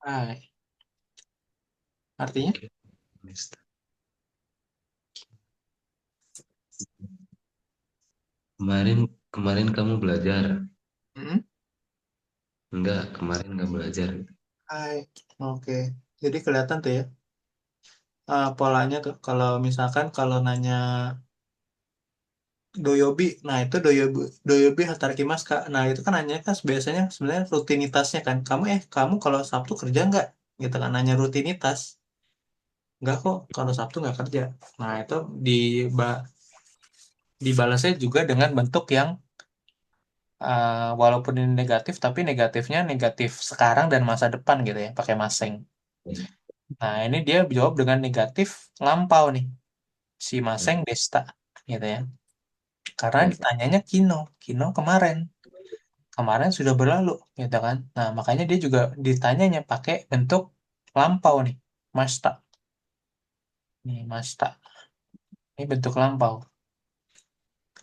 Hai. Artinya? Desta. Kemarin kemarin kamu belajar? Mm-mm. Enggak, kemarin nggak belajar. Hai. Oke. Jadi kelihatan tuh ya, polanya tuh. Kalau misalkan kalau nanya doyobi, nah itu doyobi hatarakimasu kak. Nah itu kan nanya kan biasanya sebenarnya rutinitasnya kan. Kamu kalau Sabtu kerja nggak? Gitu kan nanya rutinitas. Nggak kok kalau Sabtu nggak kerja. Nah itu di dibalasnya juga dengan bentuk yang walaupun ini negatif, tapi negatifnya negatif sekarang dan masa depan gitu ya, pakai maseng. Nah ini dia jawab dengan negatif lampau nih, si maseng desta gitu ya. Karena Ya, ditanyanya Kino, Kino kemarin. Kemarin sudah berlalu, gitu kan. Nah, makanya dia juga ditanyanya pakai bentuk lampau nih, masta. Nih, masta. Ini bentuk lampau.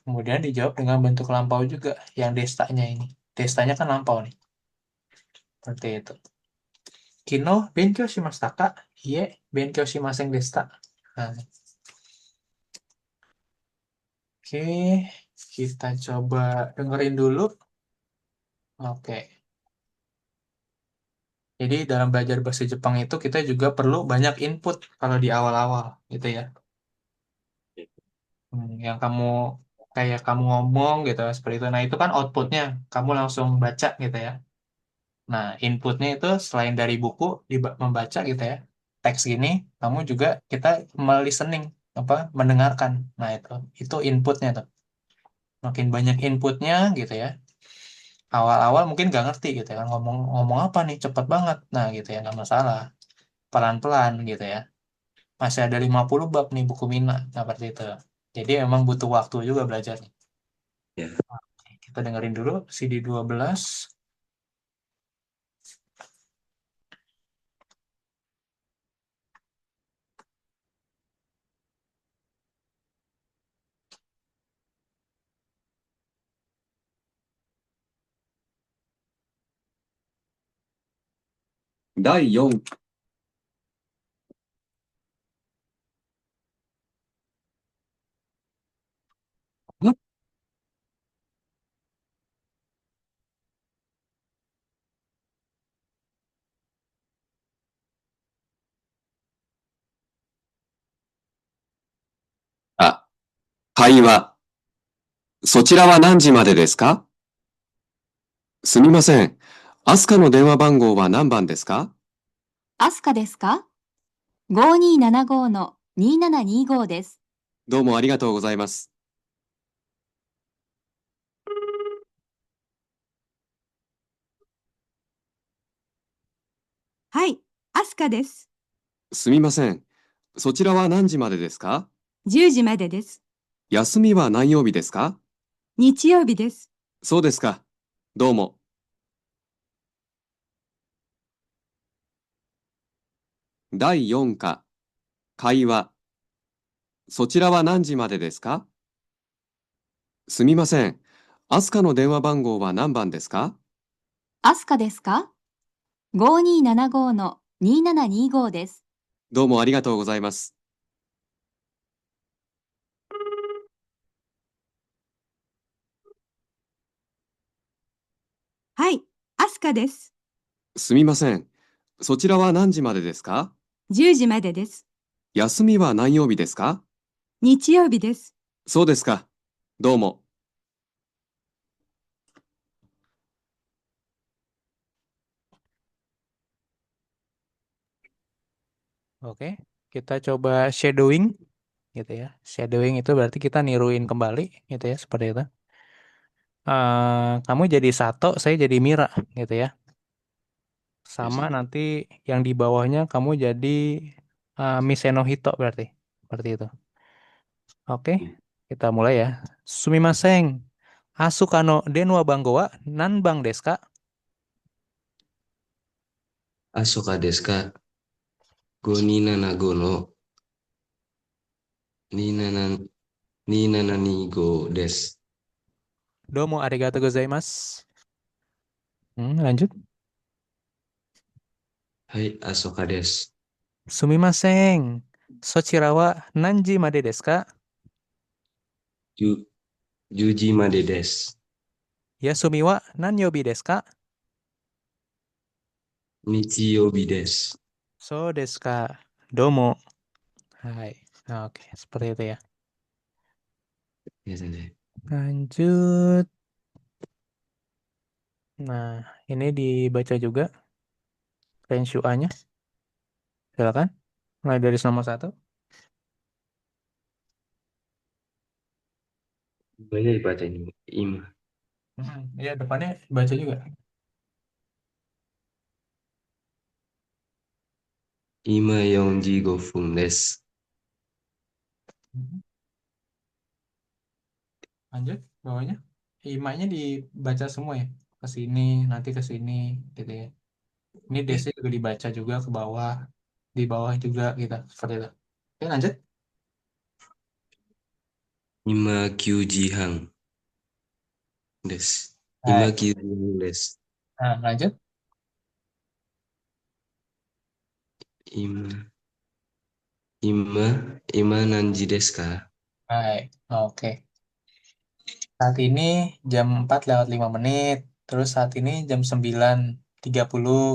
Kemudian dijawab dengan bentuk lampau juga, yang destanya ini. Destanya kan lampau nih, seperti itu. Kino benkyou shimashita ka? Iye, benkyou shimasen desta. Nah, oke, kita coba dengerin dulu. Oke. Jadi dalam belajar bahasa Jepang itu kita juga perlu banyak input kalau di awal-awal, gitu ya. Yang kayak kamu ngomong gitu seperti itu. Nah, itu kan outputnya kamu langsung baca gitu ya. Nah, inputnya itu selain dari buku membaca gitu ya. Teks gini, kamu juga kita listening apa mendengarkan. Nah, itu inputnya tuh. Makin banyak inputnya gitu ya. Awal-awal mungkin nggak ngerti gitu ya. Ngomong ngomong apa nih cepet banget. Nah, gitu ya nggak masalah. Pelan-pelan gitu ya. Masih ada 50 bab nih buku Mina seperti itu. Jadi emang butuh waktu juga belajarnya. ya. Kita dengerin dulu CD 12. 第4、あ、会話。そちらは何時までですか？すみません。アスカの電話番号は何番ですか？アスカですか？ 5275-2725 です。どうもありがとうございます。はい、アスカです。すみません。そちらは何時までですか？10時までです。休みは何曜日ですか？日曜日です。そうですか。どうも。第4課、会話。そちらは何時までですか？すみません。アスカの電話番号は何番ですか？アスカですか？ 5275-2725 です。どうもありがとうございます。はい、アスカです。すみません。そちらは何時までですか？10時までです。休みは何曜日ですか？日曜日です。そうですか。どうも。Oke, kita coba shadowing gitu ya. Shadowing itu berarti kita niruin kembali gitu ya, seperti itu. Kamu jadi Sato, saya jadi Mira gitu ya. Sama nanti yang di bawahnya kamu jadi Miss Enohito berarti. Seperti itu. Oke, kita mulai ya. Sumimasen. Asuka no denwa bango wa nanbang desu ka? あ、そうかですか。5275の27、2725です。Domo arigatou gozaimasu. Lanjut. はい、あ、そうかです。Sumimasen. Sochira wa nanji made desu ka? 10時までです。Yasumi wa nanyobi desu ka? 日曜日です。So desu ka. Domo. Hai. Oke, seperti itu ya. ですね。Lanjut. Nah, ini dibaca juga Renshu A-nya. Silakan. Mulai dari nomor 1. Banyak dibaca ini. Ima. Iya, depannya baca juga. 今4時5分です。Lanjut, bawahnya. Imanya dibaca semua ya. Ke sini, nanti ke sini gitu ya. Ini Ya. DC juga dibaca juga ke bawah. Di bawah juga gitu. Seperti itu. Oke, lanjut. 今9時半です。Hai. 今9時半です。Nah, lanjut. 今、今何時ですか？ Hai. Oke. Saat ini jam 4 lewat 5 menit. Terus saat ini jam 9:30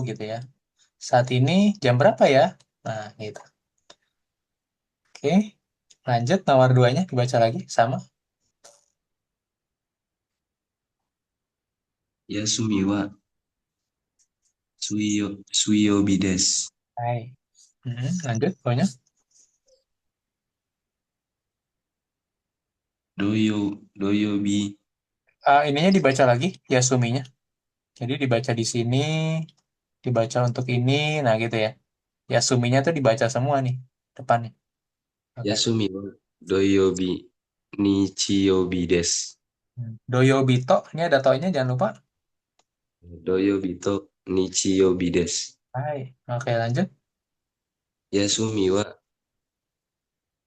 gitu ya. Saat ini jam berapa ya? Nah, gitu. Oke. Lanjut nomor 2-nya dibaca lagi sama. 休みは水曜日です。Hai. Lanjut bawahnya. 土曜日、Ininya dibaca lagi, Yasuminya. Jadi dibaca di sini, dibaca untuk ini, nah gitu ya. Yasuminya tuh dibaca semua nih depannya. Oke. 休みは土曜日、日曜日です。Doyobito, ini ada toinya jangan lupa. 土曜日と日曜日です。Hai. Oke, lanjut. 休みは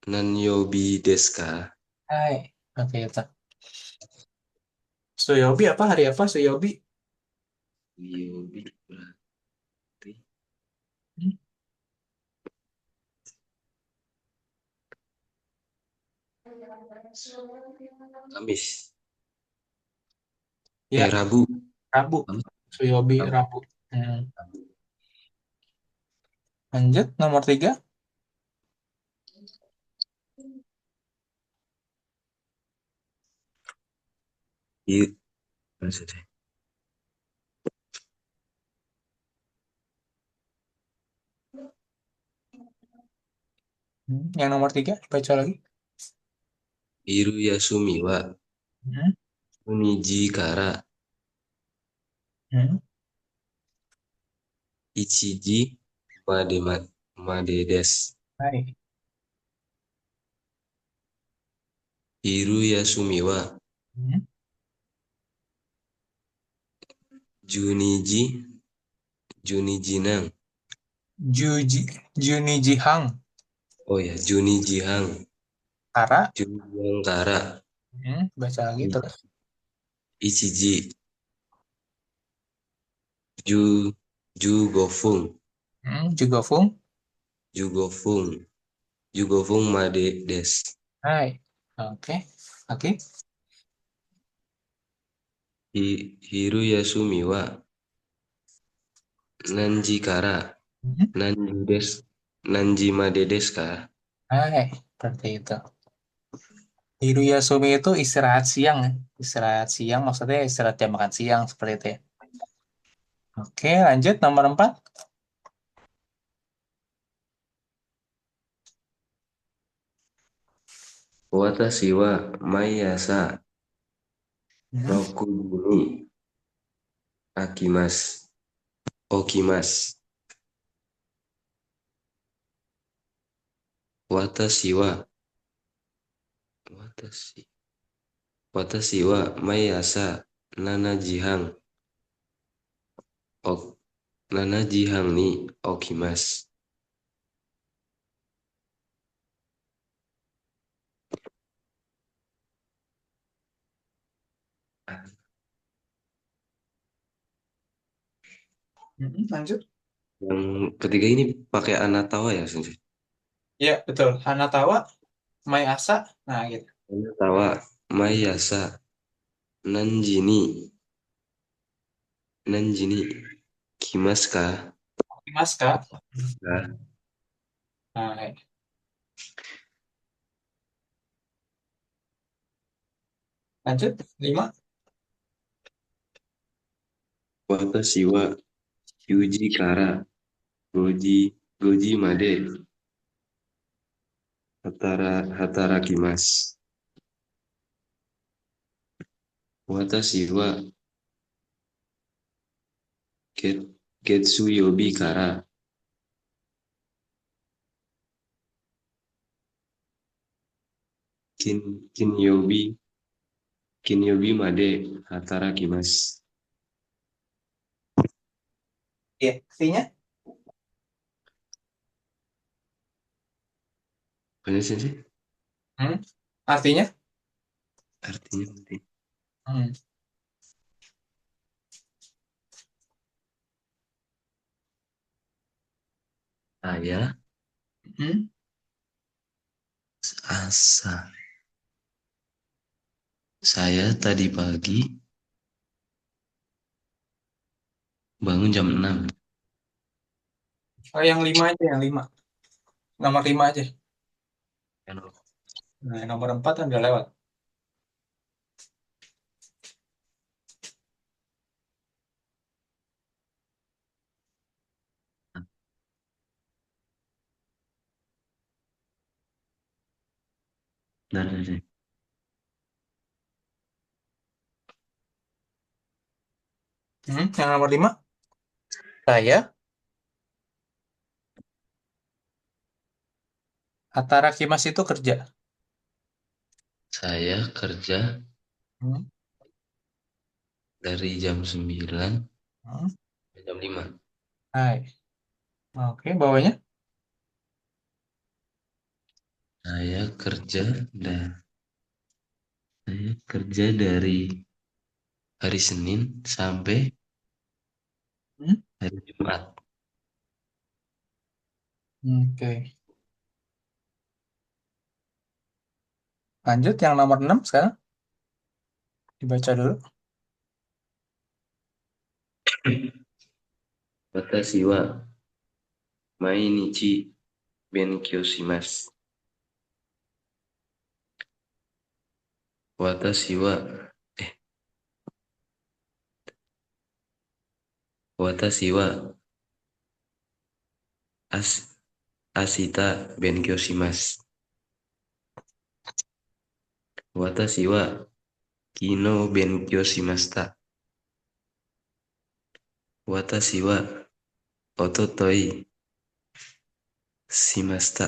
何曜日ですか？ Hai. Oke, itu. Suyobi apa? Hari apa Suyobi? 水曜日berarti Hmm, Kamis. Ya, Rabu. Rabu. Kamis, Suyobi Rabu. Rabu. Lanjut, nomor 3. Iya, maksudnya. Yang nomor 3, baca lagi. Hiru Yasumi wa Hmm. Uniji kara Hmm. Ichiji made desu. Hai. Hiru Yasumi wa Hmm. Juniji Junijinan. Juniji Hang. Oh ya, Junijihang. Kara. Junijihang kara. Baca lagi terus. Ichiji Ju Jugofung. Jugofung. Jugofung. Jugofung made desu. Hai. Oke. Oke. Hiru Yasumi wa Nanji kara. Hmm. Nanji desu. Nanji made desu ka. Hai. Seperti itu. Hiruyasumi itu istirahat siang ya. Istirahat siang maksudnya istirahat jam makan siang seperti itu ya. Oke, lanjut nomor 4. Watashi wa Mayasa Rokubu ni Okimasu. Watashi wa Watashi Watashi wa Mayasa Nanajihang Nanajihang ni Okimasu. Lanjut. Yang ketiga ini pakai anatawa ya, Sensei? Ya, betul. Hanatawa, Mai Asa. Nah, gitu. Anatawa Mayasa Nanjini Nanjini Kimasu ka? Mas, Kak. Nah, Nah, lanjut. 5. Watashi wa Yuji kara Goji made Hatarakimasu. Watashi wa Getsu yobi kara kin kinyobi kinyobi made Hatarakimasu. Ya, artinya? Benar sih? Hmm. Artinya? Artinya nanti Hmm. saya Hmm. asa. Saya tadi pagi bangun jam 6. Oh, yang 5 aja, yang 5. Nomor 5 aja. Nah, nomor 4 kan udah lewat. Dan Yang nomor 5. Saya, Hatarakimas itu kerja. saya kerja Hmm. dari jam 9 Hmm. sampai jam 5. Hai. Oke, bawahnya. Saya kerja saya kerja dari hari Senin sampai Hmm. hari Jumat. Oke. Lanjut yang nomor 6 sekarang. Dibaca dulu. Watashi wa mainichi benkyou shimasu. Watashi wa Watashi wa Ashita benkyou shimasu. Watashi wa kino benkyou shimashita. Watashi wa ototoi shimashita.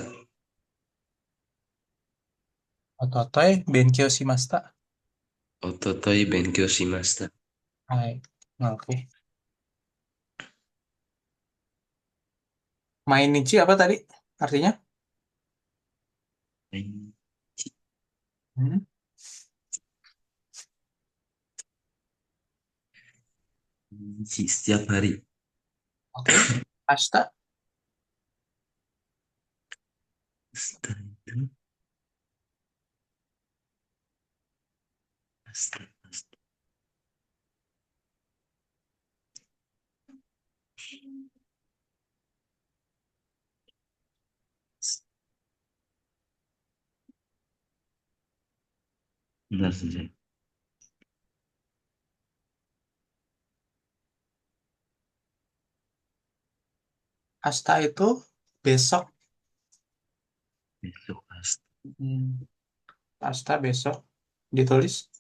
Ototoi benkyou shimashita. Ototoi benkyou shimashita. Hai. Oke. Mainichi apa tadi? Artinya? Hmm. Setiap hari. Oke. Asta. Asta itu. Asta. Bentar saja. Asta itu besok. Besok asta. Hmm. Asta besok. Ditulis.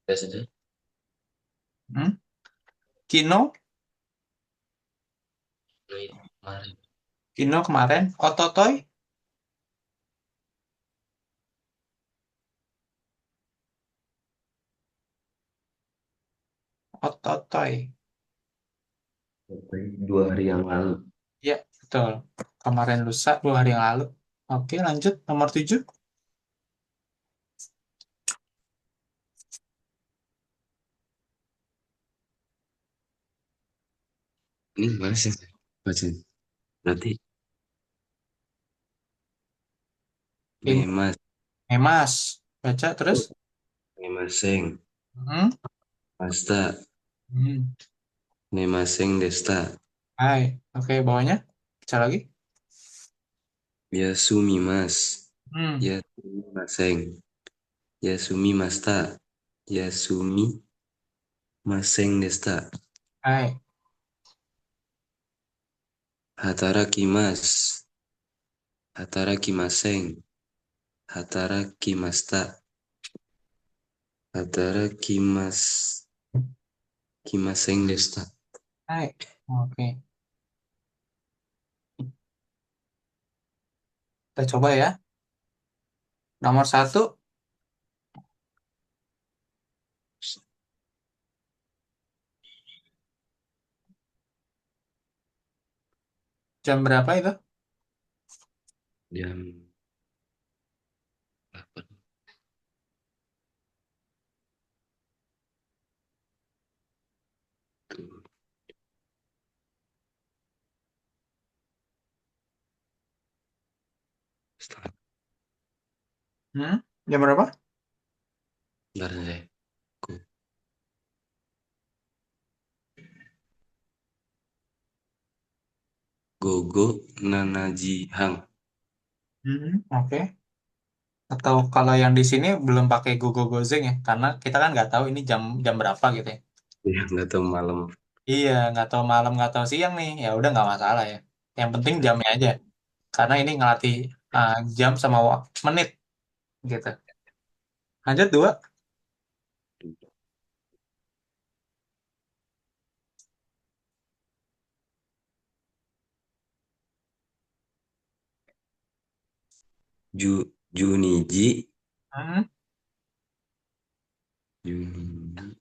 Ya sudah. Hmm. Kino. Kemarin. Kino kemarin. Ototoi. Ototoi. 2 hari yang lalu. Ya, betul. Kemarin lusa, 2 hari yang lalu. Oke, lanjut. Nomor 7. Ini gimana sih? Baca. Berarti Ini memas, Emas. Baca terus. memaseng, Hmm. pasta, Hmm. memaseng desta, Hai. Oke, bawahnya. Baca lagi. yasumi mas, Hmm. yasumi maseng, yasumi masta, yasumi maseng desta, Hai. hataraki mas, hataraki maseng, hataraki masta, hataraki mas, kimaseng desta. Hai. Oke. Kita coba ya. Nomor 1. Jam berapa itu? Jam 8. Tuh. Setengah. Hmm. Jam berapa? Bentar deh. Gogo Nanaji Hang. Hmm. Oke. Atau kalau yang di sini belum pakai Google Gozeng ya, karena kita kan nggak tahu ini jam jam berapa gitu ya. Ya nggak tahu malam. Iya, nggak tahu malam, nggak tahu siang nih. Ya udah nggak masalah ya. Yang penting jamnya aja. Karena ini ngelatih jam sama menit gitu. Lanjut 2. Juniji. Hmm. Juniji.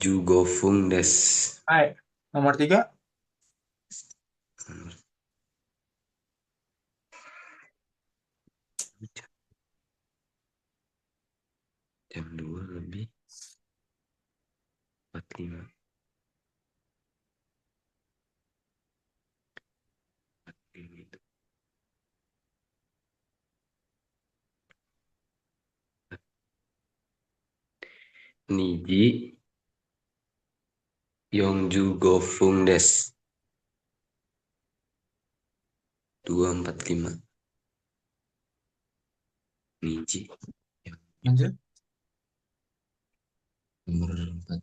Jugofung des. Hai. Nomor 3. Jam 2 lebih 45. Niji Yongju Gofung des. 245. Niji. Lanjut. Nomor 4.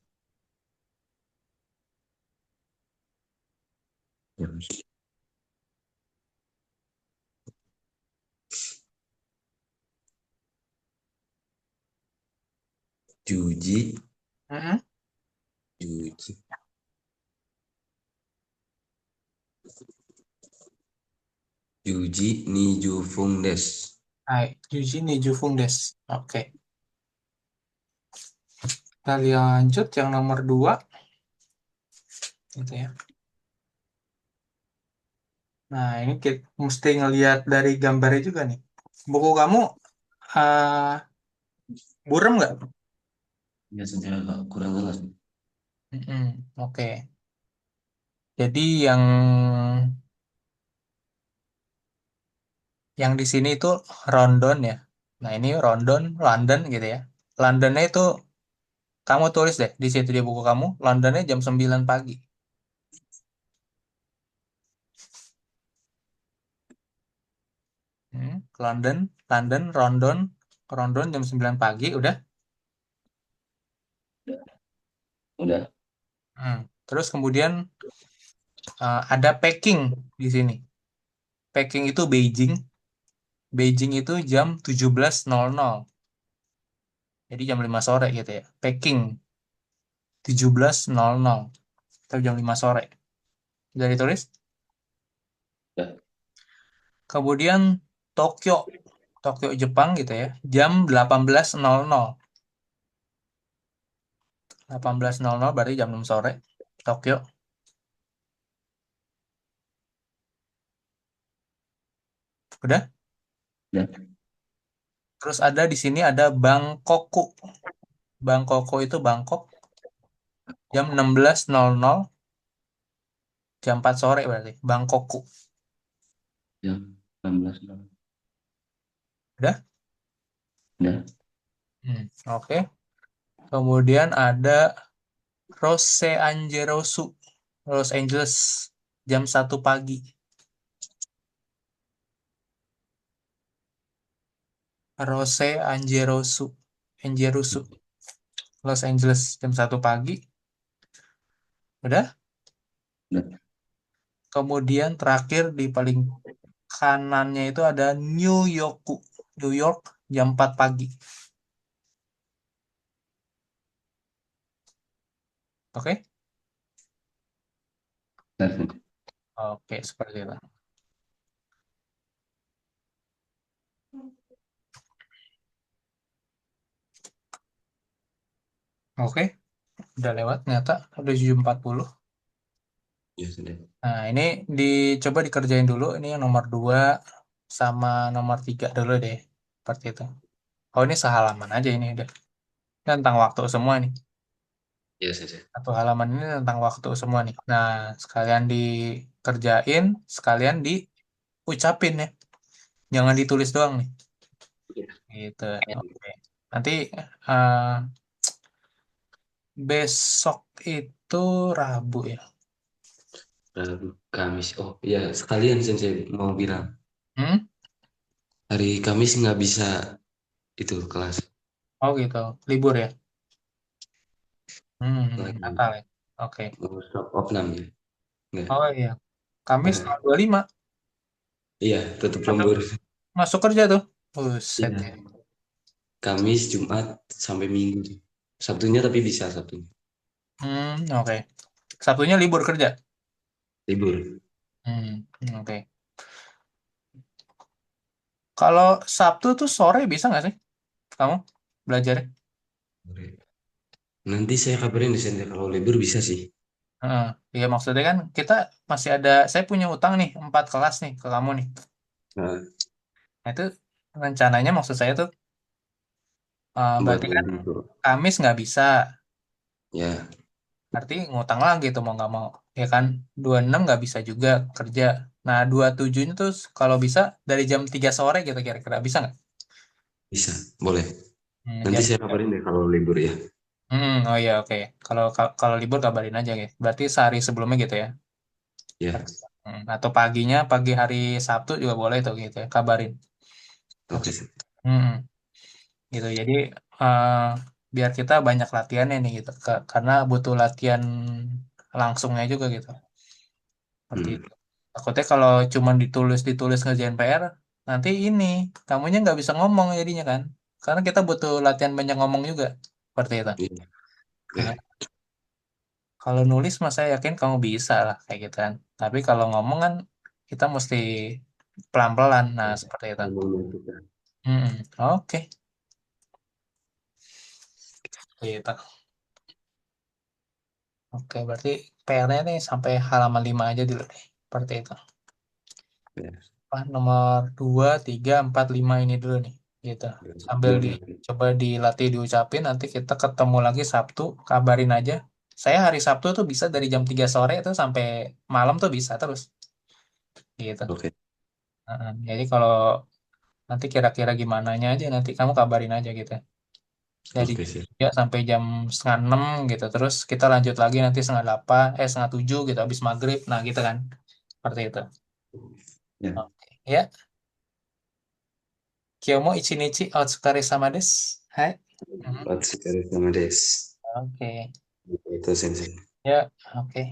Juji. Mm-mm. Juji. Juji ni Jufung des. Hai, Yuji Nijufung des. Oke. Kita lanjut yang nomor 2. Gitu ya. Nah, ini kita mesti ngelihat dari gambarnya juga nih. Buku kamu burem nggak? Ya sudah agak kurang jelas. Mm-mm. Oke. Jadi yang di sini itu Rondon ya. Nah, ini Rondon, London gitu ya. Londonnya itu kamu tulis deh di situ di buku kamu, Londonnya jam 9 pagi. London, London, Rondon, Rondon jam 9 pagi udah. Udah. Terus kemudian ada Peking di sini. Peking itu Beijing. Beijing itu jam 17.00. Jadi jam 5 sore gitu ya. Peking 17.00 atau jam 5 sore. Udah ditulis? Udah. Kemudian Tokyo. Tokyo Jepang gitu ya. Jam 18.00. 18.00 berarti jam 6 sore. Tokyo. Udah? Udah. Terus ada di sini ada Bangkoku. Bangkoku itu Bangkok jam 16.00 jam 4 sore berarti. Bangkoku. Jam 16. Udah? Udah. Oke. Kemudian ada Los Angeles. Los Angeles jam 1 pagi. Los Angeles. Angeles. Los Angeles jam 1 pagi. Udah? Udah. Kemudian terakhir di paling kanannya itu ada New York. New York jam 4 pagi. Oke? Udah. Oke, seperti itu. Oke, udah lewat ternyata. Udah 7.40. Ya sudah. Nah, ini dicoba dikerjain dulu. Ini yang nomor 2 sama nomor 3 dulu deh. Seperti itu. Oh, ini sehalaman aja ini udah. Ini tentang waktu semua nih. Ya sudah. Satu halaman ini tentang waktu semua nih. Nah, sekalian dikerjain, sekalian diucapin ya. Jangan ditulis doang nih. Ya. Gitu. Oke. Nanti eh, besok itu Rabu ya. Rabu, Kamis. Oh ya, sekalian saya mau bilang. Hmm? Hari Kamis nggak bisa itu kelas. Oh gitu. Libur ya. Lagi Natal ya. Oke. mau stop opnam ya. Nggak. Oh iya. Kamis Nah, tanggal 25. iya, tutup Masuk, lembur. masuk kerja tuh. Buset Iya. ya. Kamis, Jumat, sampai Minggu. Sabtunya tapi bisa Sabtu. Oke. Sabtunya libur kerja. Libur. Oke. Kalau Sabtu tuh sore bisa nggak sih kamu belajar? Nanti saya kabarin di sana kalau libur bisa sih. Iya maksudnya kan kita masih ada, saya punya utang nih 4 kelas nih ke kamu nih. Nah, Nah itu rencananya maksud saya tuh buat berarti kan nanti tuh. Kamis nggak bisa, Ya, berarti ngutang lagi tuh mau nggak mau. Ya kan 26 nggak bisa juga kerja. Nah 27 ini tuh kalau bisa dari jam 3 sore gitu kira-kira bisa nggak? bisa. Boleh. Nanti Jam saya 3. kabarin deh kalau libur ya. Oh iya, oke. Kalau libur kabarin aja ya. Berarti sehari sebelumnya gitu ya. Ya, Atau paginya, pagi hari Sabtu juga boleh tuh gitu ya. Kabarin. oke Oke. sih. Hmm, gitu. Jadi eh, biar kita banyak latihannya nih gitu. Karena butuh latihan langsungnya juga gitu. Seperti Hmm. itu. Takutnya kalau cuma ditulis-ditulis ngerjain PR, nanti ini kamunya nggak bisa ngomong jadinya kan. Karena kita butuh latihan banyak ngomong juga. Seperti itu. Iya, ya, Nah, kalau nulis mah saya yakin kamu bisa lah kayak gitu kan. Tapi kalau ngomong kan kita mesti pelan-pelan. Nah, seperti itu. ngomongnya kita. Oke. Gitu. Oke, berarti PR-nya nih sampai halaman 5 aja dulu deh. Seperti itu. Ya, Nomor 2, 3, 4, 5 ini dulu nih. Gitu. Sambil boleh. dicoba dilatih diucapin, nanti kita ketemu lagi Sabtu, kabarin aja. Saya hari Sabtu tuh bisa dari jam 3 sore itu sampai malam tuh bisa terus. Gitu. Oke, Jadi kalau nanti kira-kira gimananya aja, nanti kamu kabarin aja gitu. Dari oke jam sih. 3 sampai jam setengah 6 gitu. Terus kita lanjut lagi nanti setengah 8, setengah 7 gitu, habis maghrib. Nah gitu kan. Seperti itu. Ya, Oke. Ya, Kyomo Ichinichi Otsukare sama desu. Hai. Mhm. Otsukare sama desu. Oke. Itu sensei. Ya, oke.